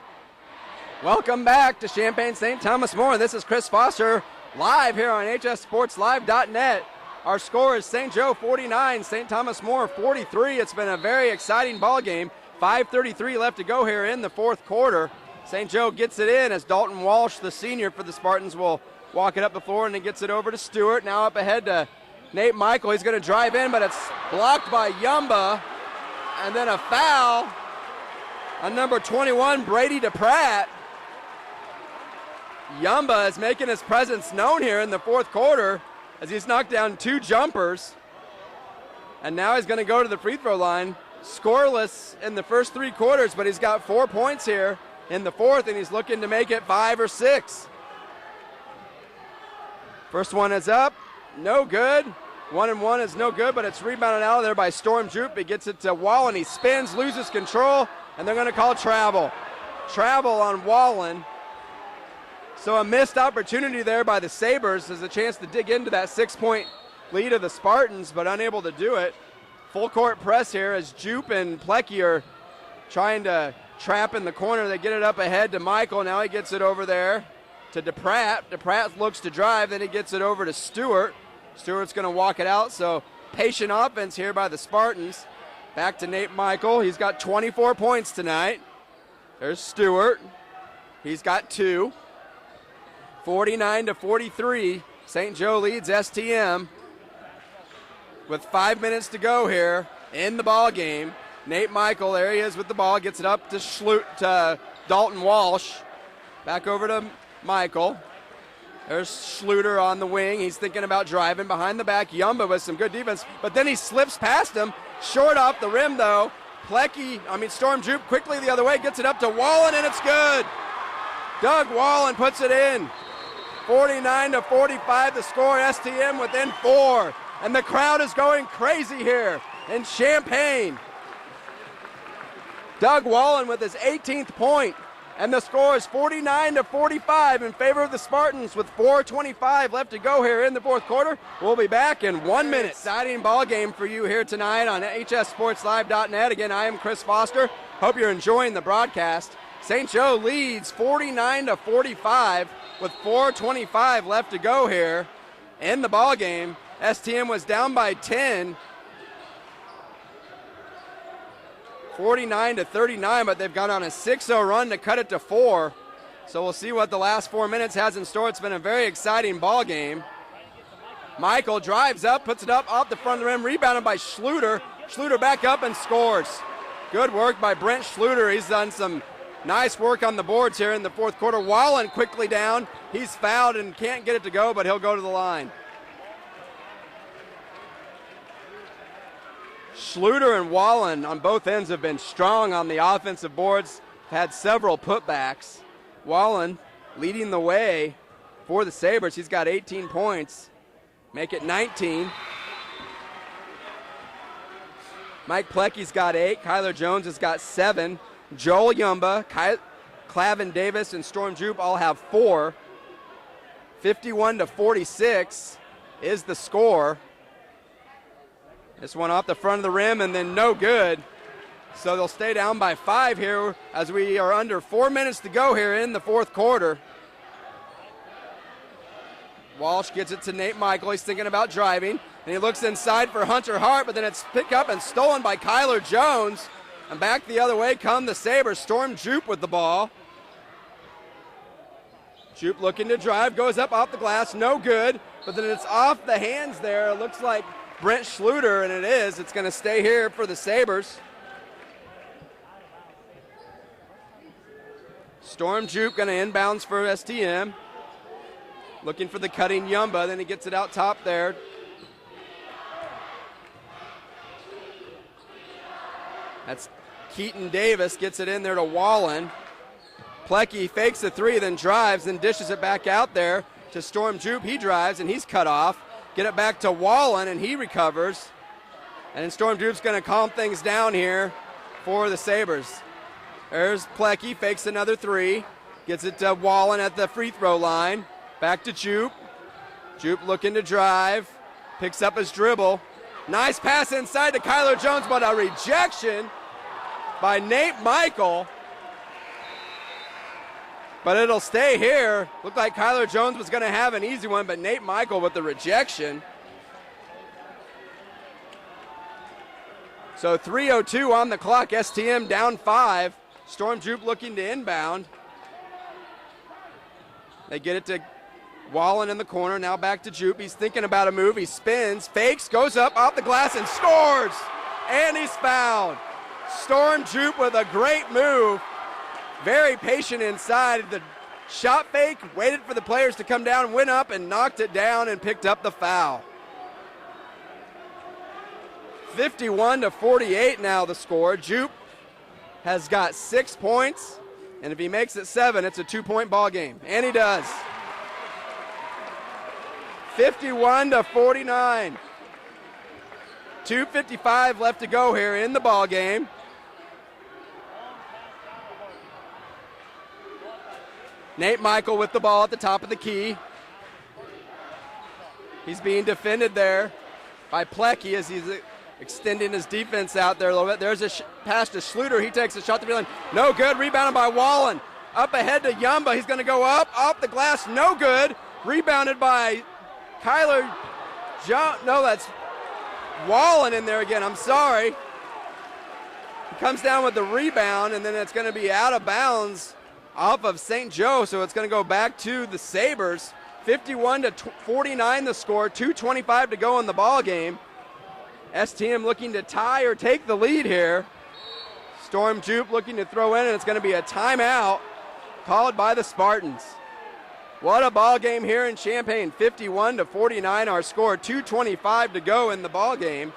Welcome back to Champaign St. Thomas More. This is Chris Foster live here on HSSPORTSLIVE.NET. Our score is St. Joe 49, St. Thomas More 43. It's been a very exciting ball game. 5:33 left to go here in the fourth quarter. St. Joe gets it in as Dalton Walsh, the senior for the Spartans, will walk it up the floor and then gets it over to Stewart. Now up ahead to Nate Michael. He's going to drive in, but it's blocked by Yumba. And then a foul on number 21, Brady DePratt. Yumba is making his presence known here in the fourth quarter as he's knocked down 2 jumpers. And now he's going to go to the free throw line. Scoreless in the first 3 quarters, but he's got 4 points here in the fourth, and he's looking to make it 5 or 6. First one is up, no good. 1-and-1 is no good, but it's rebounded out of there by Storm Jupe. He gets it to Wallen, he spins, loses control, and they're going to call travel. Travel on Wallen. So a missed opportunity there by the Sabres. There's a chance to dig into that 6-point lead of the Spartans, but unable to do it. Full court press here as Jupe and Plecky are trying to trap in the corner. They get it up ahead to Michael. Now he gets it over there to DePratt. DePratt looks to drive, then he gets it over to Stewart. Stewart's going to walk it out, so patient offense here by the Spartans. Back to Nate Michael. He's got 24 points tonight. There's Stewart. He's got 2. 49-43. St. Joe leads STM with 5 minutes to go here in the ball game. Nate Michael, there he is with the ball, gets it up to Dalton Walsh. Back over to Michael. There's Schluter on the wing. He's thinking about driving behind the back. Yumba with some good defense, but then he slips past him. Short off the rim, though. Storm Jupe quickly the other way, gets it up to Wallen, and it's good. Doug Wallen puts it in. 49-45 the score. STM within 4. And the crowd is going crazy here in Champaign. Doug Wallen with his 18th point. And the score is 49-45 in favor of the Spartans with 4:25 left to go here in the fourth quarter. We'll be back in 1 minute. Exciting ball game for you here tonight on HSSPORTSLIVE.NET. Again, I am Chris Foster. Hope you're enjoying the broadcast. St. Joe leads 49-45 with 4:25 left to go here in the ball game. STM was down by 10, 49-39, but they've gone on a 6-0 run to cut it to 4. So we'll see what the last 4 minutes has in store. It's been a very exciting ball game. Michael drives up, puts it up off the front of the rim, rebounded by Schluter. Schluter back up and scores. Good work by Brent Schluter. He's done some nice work on the boards here in the fourth quarter. Wallen quickly down. He's fouled and can't get it to go, but he'll go to the line. Schluter and Wallen on both ends have been strong on the offensive boards, had several putbacks. Wallen leading the way for the Sabres. He's got 18 points. Make it 19. Mike Plecky's got 8. Kyler Jones has got 7. Joel Yumba, Clavin Davis, and Storm Jupe all have 4. 51-46 is the score. This one off the front of the rim and then no good. So they'll stay down by 5 here as we are under 4 minutes to go here in the fourth quarter. Walsh gets it to Nate Michael. He's thinking about driving, and he looks inside for Hunter Hart, but then it's picked up and stolen by Kyler Jones. And back the other way come the Sabres. Storm Jupe with the ball. Jupe looking to drive, goes up off the glass, no good, but then it's off the hands there. It looks like Brent Schluter, and it is. It's going to stay here for the Sabres. Storm Jupe going to inbounds for STM. Looking for the cutting Yumba, then he gets it out top there. That's Keaton Davis, gets it in there to Wallen. Plecky fakes the 3, then drives, then dishes it back out there to Storm Jupe. He drives, and he's cut off. Get it back to Wallen, and he recovers. And then Storm Jupe's going to calm things down here for the Sabres. There's Plecky, fakes another 3. Gets it to Wallen at the free throw line. Back to Jupe. Jupe looking to drive. Picks up his dribble. Nice pass inside to Kyler Jones, but a rejection by Nate Michael. but it'll stay here. Looked like Kyler Jones was going to have an easy one, but Nate Michael with the rejection. So 3:02 on the clock. STM down 5. Storm Jupe looking to inbound. They get it to Wallen in the corner. Now back to Jupe. He's thinking about a move. He spins, fakes, goes up off the glass, and scores. And he's fouled. Storm Jupe with a great move. Very patient inside. The shot fake, waited for the players to come down, went up and knocked it down and picked up the foul. 51-48 now the score. Jupe has got 6 points, and if he makes it 7, it's a 2-point ball game. And he does. 51-49. 2:55 left to go here in the ball game. Nate Michael with the ball at the top of the key. He's being defended there by Plecky as he's extending his defense out there a little bit. There's a pass to Schluter. He takes a shot to the line. No good. Rebounded by Wallen. Up ahead to Yumba. He's going to go up. Off the glass. No good. Rebounded by Kyler. No, that's Wallen in there again. I'm sorry. He comes down with the rebound, and then it's going to be out of bounds off of St. Joe, so it's going to go back to the Sabres. 51-49 the score. 2:25 to go in the ball game. STM looking to tie or take the lead here. Storm Jupe looking to throw in, and it's going to be a timeout called by the Spartans. What a ball game here in Champaign. 51-49 our score. 2:25 to go in the ball game.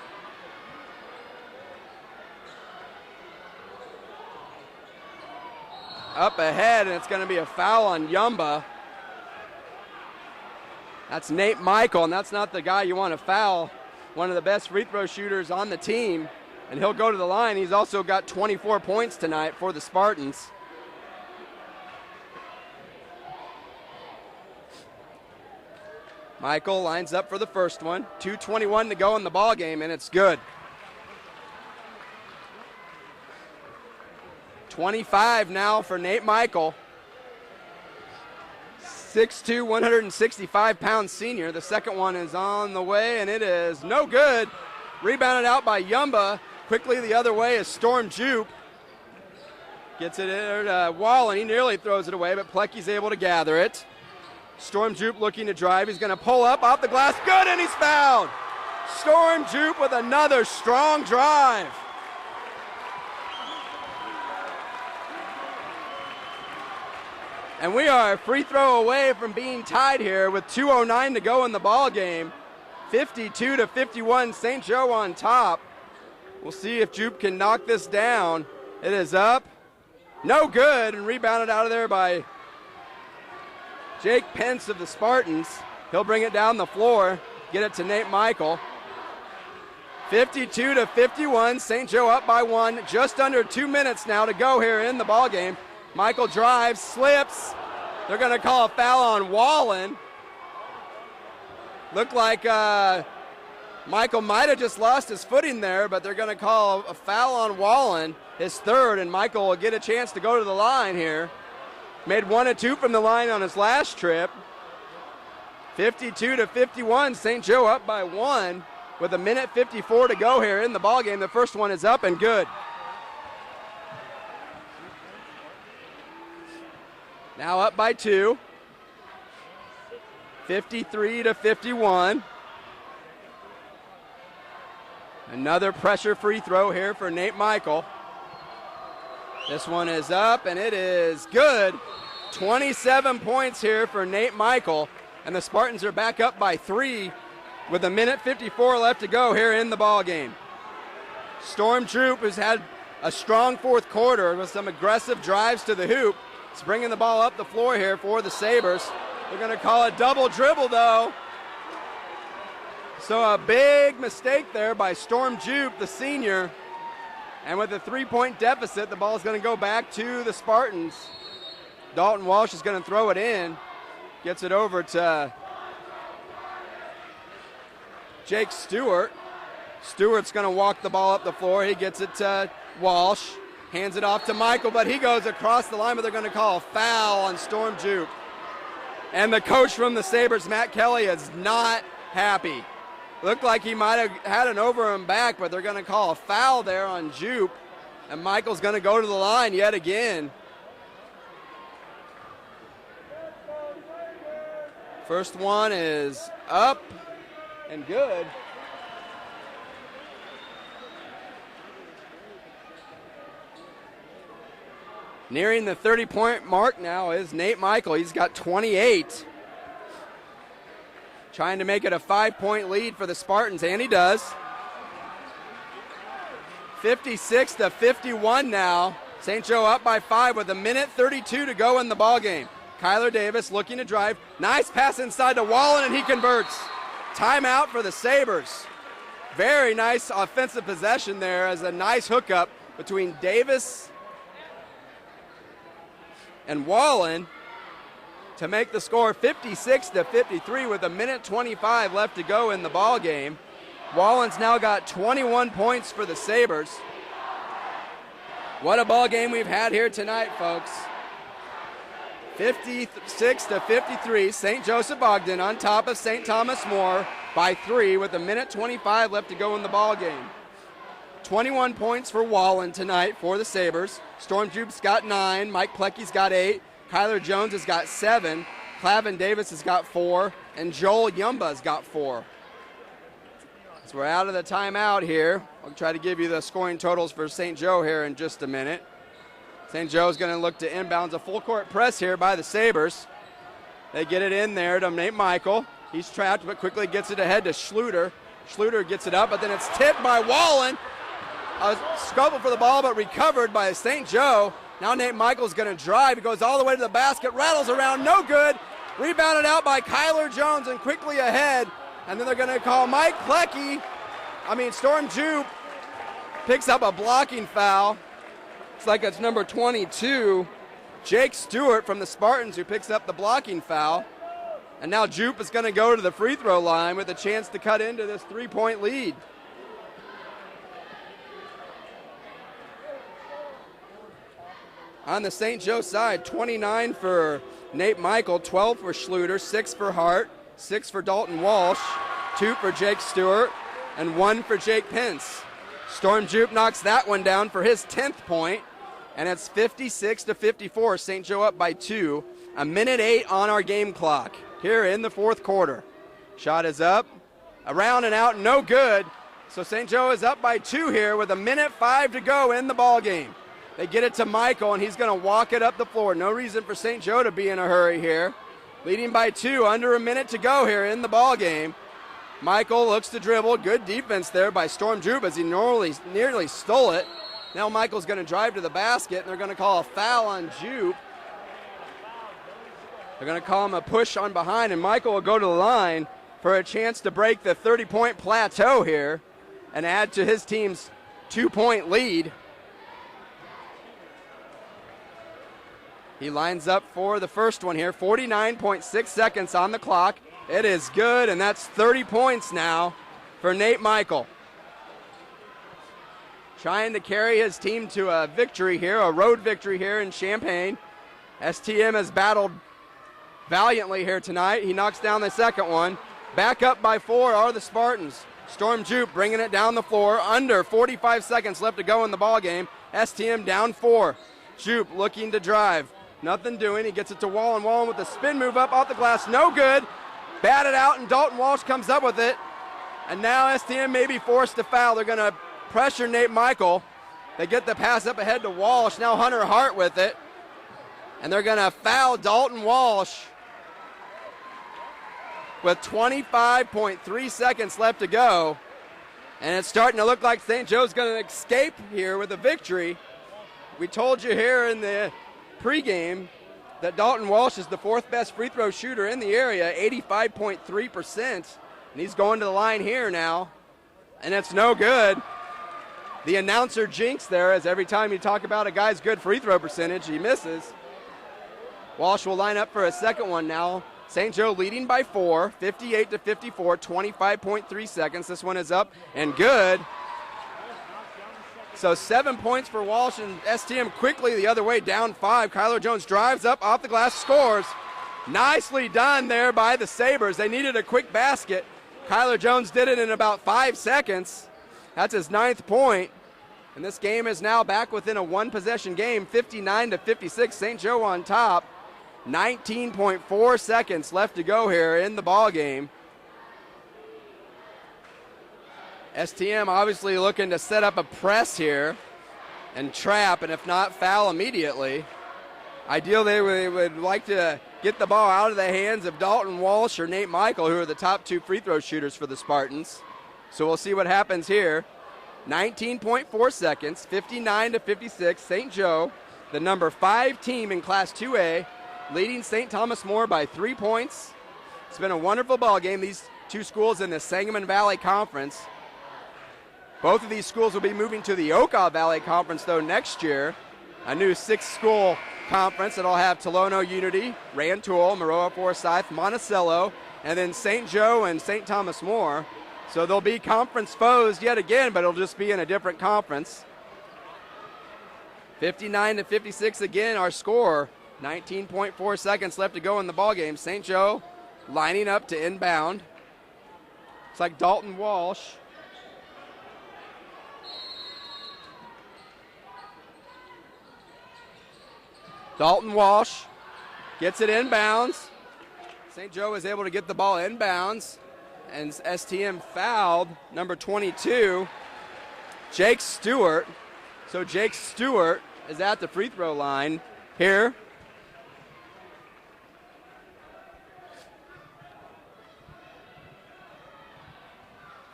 Up ahead, and it's going to be a foul on Yumba. That's Nate Michael, and that's not the guy you want to foul. One of the best free throw shooters on the team, and he'll go to the line. He's also got 24 points tonight for the Spartans. Michael lines up for the first one. 2:21 to go in the ball game, and it's good. 25 now for Nate Michael. 6'2", 165-pound senior. The second one is on the way, and it is no good. Rebounded out by Yumba. Quickly the other way is Storm Jupe. Gets it to Wallen. He nearly throws it away, but Plecky's able to gather it. Storm Jupe looking to drive. He's going to pull up off the glass. Good, and he's fouled. Storm Jupe with another strong drive. And we are a free throw away from being tied here with 2:09 to go in the ball game. 52-51, St. Joe on top. We'll see if Jupe can knock this down. It is up. No good, and rebounded out of there by Jake Pence of the Spartans. He'll bring it down the floor, get it to Nate Michael. 52-51, St. Joe up by 1. Just under 2 minutes now to go here in the ball game. Michael drives, slips. They're going to call a foul on Wallen. Looked like Michael might have just lost his footing there, but they're going to call a foul on Wallen, his third, and Michael will get a chance to go to the line here. Made 1 of 2 from the line on his last trip. 52-51, St. Joe up by 1 with 1:54 to go here in the ball game. The first one is up and good. Now up by 2. 53-51. Another pressure free throw here for Nate Michael. This one is up, and it is good. 27 points here for Nate Michael, and the Spartans are back up by 3 with 1:54 left to go here in the ball game. Storm Jupe has had a strong fourth quarter with some aggressive drives to the hoop. It's bringing the ball up the floor here for the Sabres. They're going to call a double dribble, though. So a big mistake there by Storm Jupe, the senior. And with a 3-point deficit, the ball is going to go back to the Spartans. Dalton Walsh is going to throw it in. Gets it over to Jake Stewart. Stewart's going to walk the ball up the floor. He gets it to Walsh. Hands it off to Michael, but he goes across the line, but they're going to call a foul on Storm Jupe. And the coach from the Sabres, Matt Kelly, is not happy. Looked like he might have had an over and back, but they're going to call a foul there on Jupe. And Michael's going to go to the line yet again. First one is up and good. Nearing the 30-point mark now is Nate Michael. He's got 28. Trying to make it a 5-point lead for the Spartans, and he does. 56-51 now. St. Joe up by 5 with 1:32 to go in the ballgame. Kyler Davis looking to drive. Nice pass inside to Wallen, and he converts. Timeout for the Sabres. Very nice offensive possession there as a nice hookup between Davis and Wallen to make the score 56-53 with 1:25 left to go in the ball game. Wallen's now got 21 points for the Sabres. What a ball game we've had here tonight, folks. 56-53, St. Joseph-Ogden on top of St. Thomas More by 3 with 1:25 left to go in the ball game. 21 points for Wallen tonight for the Sabres. Storm Jupe's got 9, Mike Plecky's got 8, Kyler Jones has got 7, Clavin Davis has got 4, and Joel Yumba's got 4. So we're out of the timeout here. I'll try to give you the scoring totals for St. Joe here in just a minute. St. Joe's going to look to inbounds a full court press here by the Sabres. They get it in there to Nate Michael. He's trapped but quickly gets it ahead to Schluter. Schluter gets it up, but then it's tipped by Wallen. A struggle for the ball, but recovered by St. Joe. Now Nate Michael's going to drive. He goes all the way to the basket, rattles around, no good. Rebounded out by Kyler Jones and quickly ahead. And then they're going to call Mike Plecky. Storm Jupe picks up a blocking foul. It's like it's number 22, Jake Stewart from the Spartans, who picks up the blocking foul. And now Jupe is going to go to the free throw line with a chance to cut into this 3-point lead. On the St. Joe side, 29 for Nate Michael, 12 for Schluter, 6 for Hart, 6 for Dalton Walsh, 2 for Jake Stewart, and 1 for Jake Pence. Storm Jupe knocks that one down for his 10th point, and it's 56-54. St. Joe up by 2. 1:08 on our game clock here in the fourth quarter. Shot is up, around and out, no good. So St. Joe is up by 2 here with 1:05 to go in the ball game. They get it to Michael, and he's going to walk it up the floor. No reason for St. Joe to be in a hurry here. Leading by 2, under a minute to go here in the ball game. Michael looks to dribble. Good defense there by Storm Jupe as he nearly stole it. Now Michael's going to drive to the basket, and they're going to call a foul on Jupe. They're going to call him a push on behind, and Michael will go to the line for a chance to break the 30-point plateau here and add to his team's 2-point lead. He lines up for the first one here. 49.6 seconds on the clock. It is good, and that's 30 points now for Nate Michael. Trying to carry his team to a victory here, a road victory here in Champaign. STM has battled valiantly here tonight. He knocks down the second one. Back up by 4 are the Spartans. Storm Jupe bringing it down the floor. Under 45 seconds left to go in the ballgame. STM down 4. Jupe looking to drive. Nothing doing. He gets it to Wallen. Wallen with a spin move up off the glass. No good. Batted out, and Dalton Walsh comes up with it. And now STM may be forced to foul. They're going to pressure Nate Michael. They get the pass up ahead to Walsh. Now Hunter Hart with it. And they're going to foul Dalton Walsh with 25.3 seconds left to go. And it's starting to look like St. Joe's going to escape here with a victory. We told you here in the pregame that Dalton Walsh is the 4th best free throw shooter in the area, 85.3%. And he's going to the line here now. And it's no good. The announcer jinx there, as every time you talk about a guy's good free throw percentage, he misses. Walsh will line up for a second one now. St. Joe leading by 4, 58-54, 25.3 seconds. This one is up and good. So 7 points for Walsh, and STM quickly the other way, down 5. Kyler Jones drives up off the glass, scores. Nicely done there by the Sabres. They needed a quick basket. Kyler Jones did it in about 5 seconds. That's his 9th point. And this game is now back within a one-possession game, 59-56. St. Joe on top. 19.4 seconds left to go here in the ball game. STM obviously looking to set up a press here and trap, and if not, foul immediately. Ideally, they would like to get the ball out of the hands of Dalton Walsh or Nate Michael, who are the top 2 free throw shooters for the Spartans. So we'll see what happens here. 19.4 seconds, 59-56. St. Joe, the number 5 team in Class 2A, leading St. Thomas More by 3 points. It's been a wonderful ball game. These 2 schools in the Sangamon Valley Conference. Both of these schools will be moving to the Okaw Valley Conference, though, next year. A new 6-school conference that'll have Tolono Unity, Rantoul, Maroa Forsyth, Monticello, and then St. Joe and St. Thomas More. So they'll be conference foes yet again, but it'll just be in a different conference. 59-56 again, our score. 19.4 seconds left to go in the ballgame. St. Joe lining up to inbound. It's like Dalton Walsh. Dalton Walsh gets it inbounds. St. Joe is able to get the ball inbounds, and STM fouled number 22, Jake Stewart. So Jake Stewart is at the free throw line here.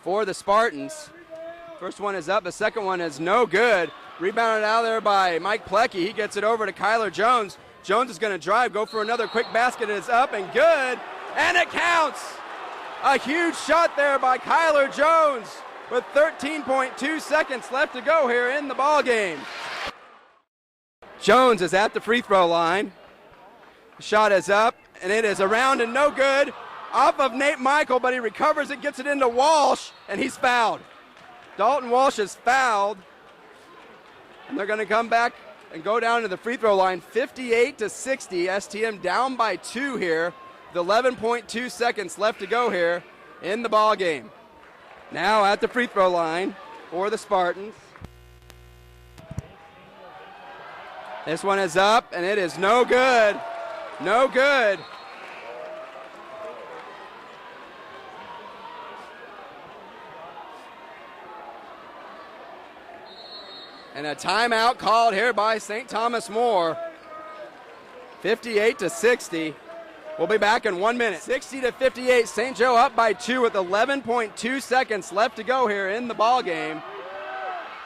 For the Spartans. First one is up, the second one is no good. Rebounded out there by Mike Plecky. He gets it over to Kyler Jones. Jones is going to drive, go for another quick basket. It's up and good, and it counts. A huge shot there by Kyler Jones with 13.2 seconds left to go here in the ball game. Jones is at the free throw line. The shot is up, and it is around and no good. Off of Nate Michael, but he recovers it, gets it into Walsh, and he's fouled. Dalton Walsh is fouled. And they're going to come back and go down to the free throw line, 58-60. STM down by 2 here, with 11.2 seconds left to go here in the ball game. Now at the free throw line for the Spartans. This one is up, and it is no good. No good. And a timeout called here by St. Thomas More. 58-60. We'll be back in 1 minute. 60-58. St. Joe up by 2 with 11.2 seconds left to go here in the ball game.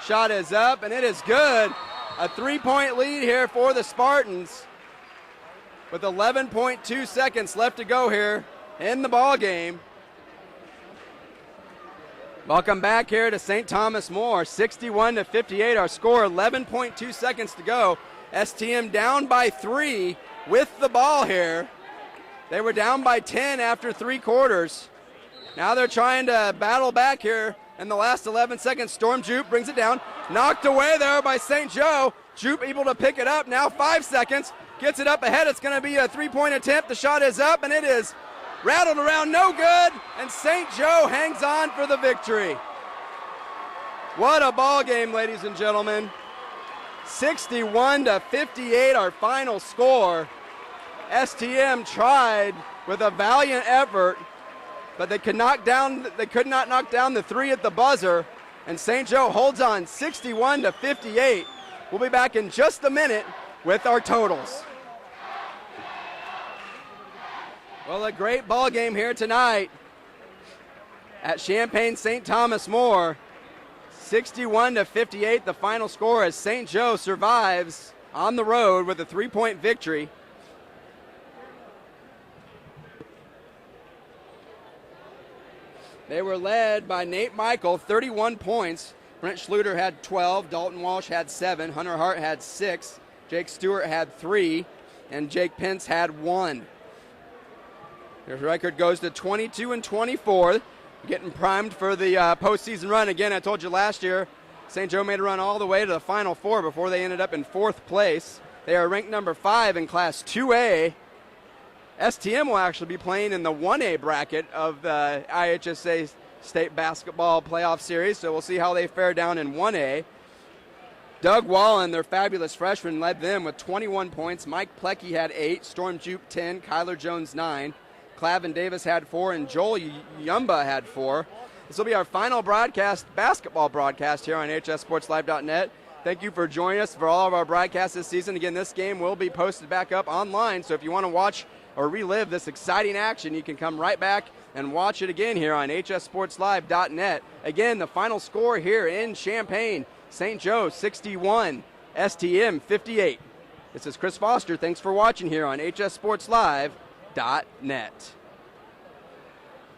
Shot is up, and it is good. A 3-point lead here for the Spartans with 11.2 seconds left to go here in the ball game. Welcome back here to St. Thomas More. 61-58 our score, 11.2 seconds to go. STM down by 3 with the ball here. They were down by 10 after 3 quarters. Now they're trying to battle back here in the last 11 seconds. Storm Jupe brings it down. Knocked away there by St. Joe. Jupe able to pick it up. Now 5 seconds. Gets it up ahead. It's going to be a 3-point attempt. The shot is up, and it is rattled around, no good, and St. Joe hangs on for the victory. What a ball game, ladies and gentlemen. 61-58 our final score. STM tried with a valiant effort, but they could not knock down the 3 at the buzzer, and St. Joe holds on 61-58. We'll be back in just a minute with our totals. Well, a great ball game here tonight at Champaign St. Thomas More. 61-58 the final score as St. Joe survives on the road with a 3-point victory. They were led by Nate Michael, 31 points. Brent Schluter had 12, Dalton Walsh had 7, Hunter Hart had 6, Jake Stewart had 3, and Jake Pence had 1. Their record goes to 22-24, getting primed for the postseason run. Again, I told you last year, St. Joe made a run all the way to the Final Four before they ended up in 4th place. They are ranked number 5 in Class 2A. STM will actually be playing in the 1A bracket of the IHSA State Basketball Playoff Series, so we'll see how they fare down in 1A. Doug Wallen, their fabulous freshman, led them with 21 points. Mike Plecky had 8, Storm Jupe 10, Kyler Jones 9, Clavin Davis had 4, and Joel Yumba had 4. This will be our final basketball broadcast here on HSSPORTSLIVE.NET. Thank you for joining us for all of our broadcasts this season. Again, this game will be posted back up online, so if you want to watch or relive this exciting action, you can come right back and watch it again here on HSSPORTSLIVE.NET. Again, the final score here in Champaign, St. Joe 61, STM 58. This is Chris Foster. Thanks for watching here on HSSPORTSLIVE.NET.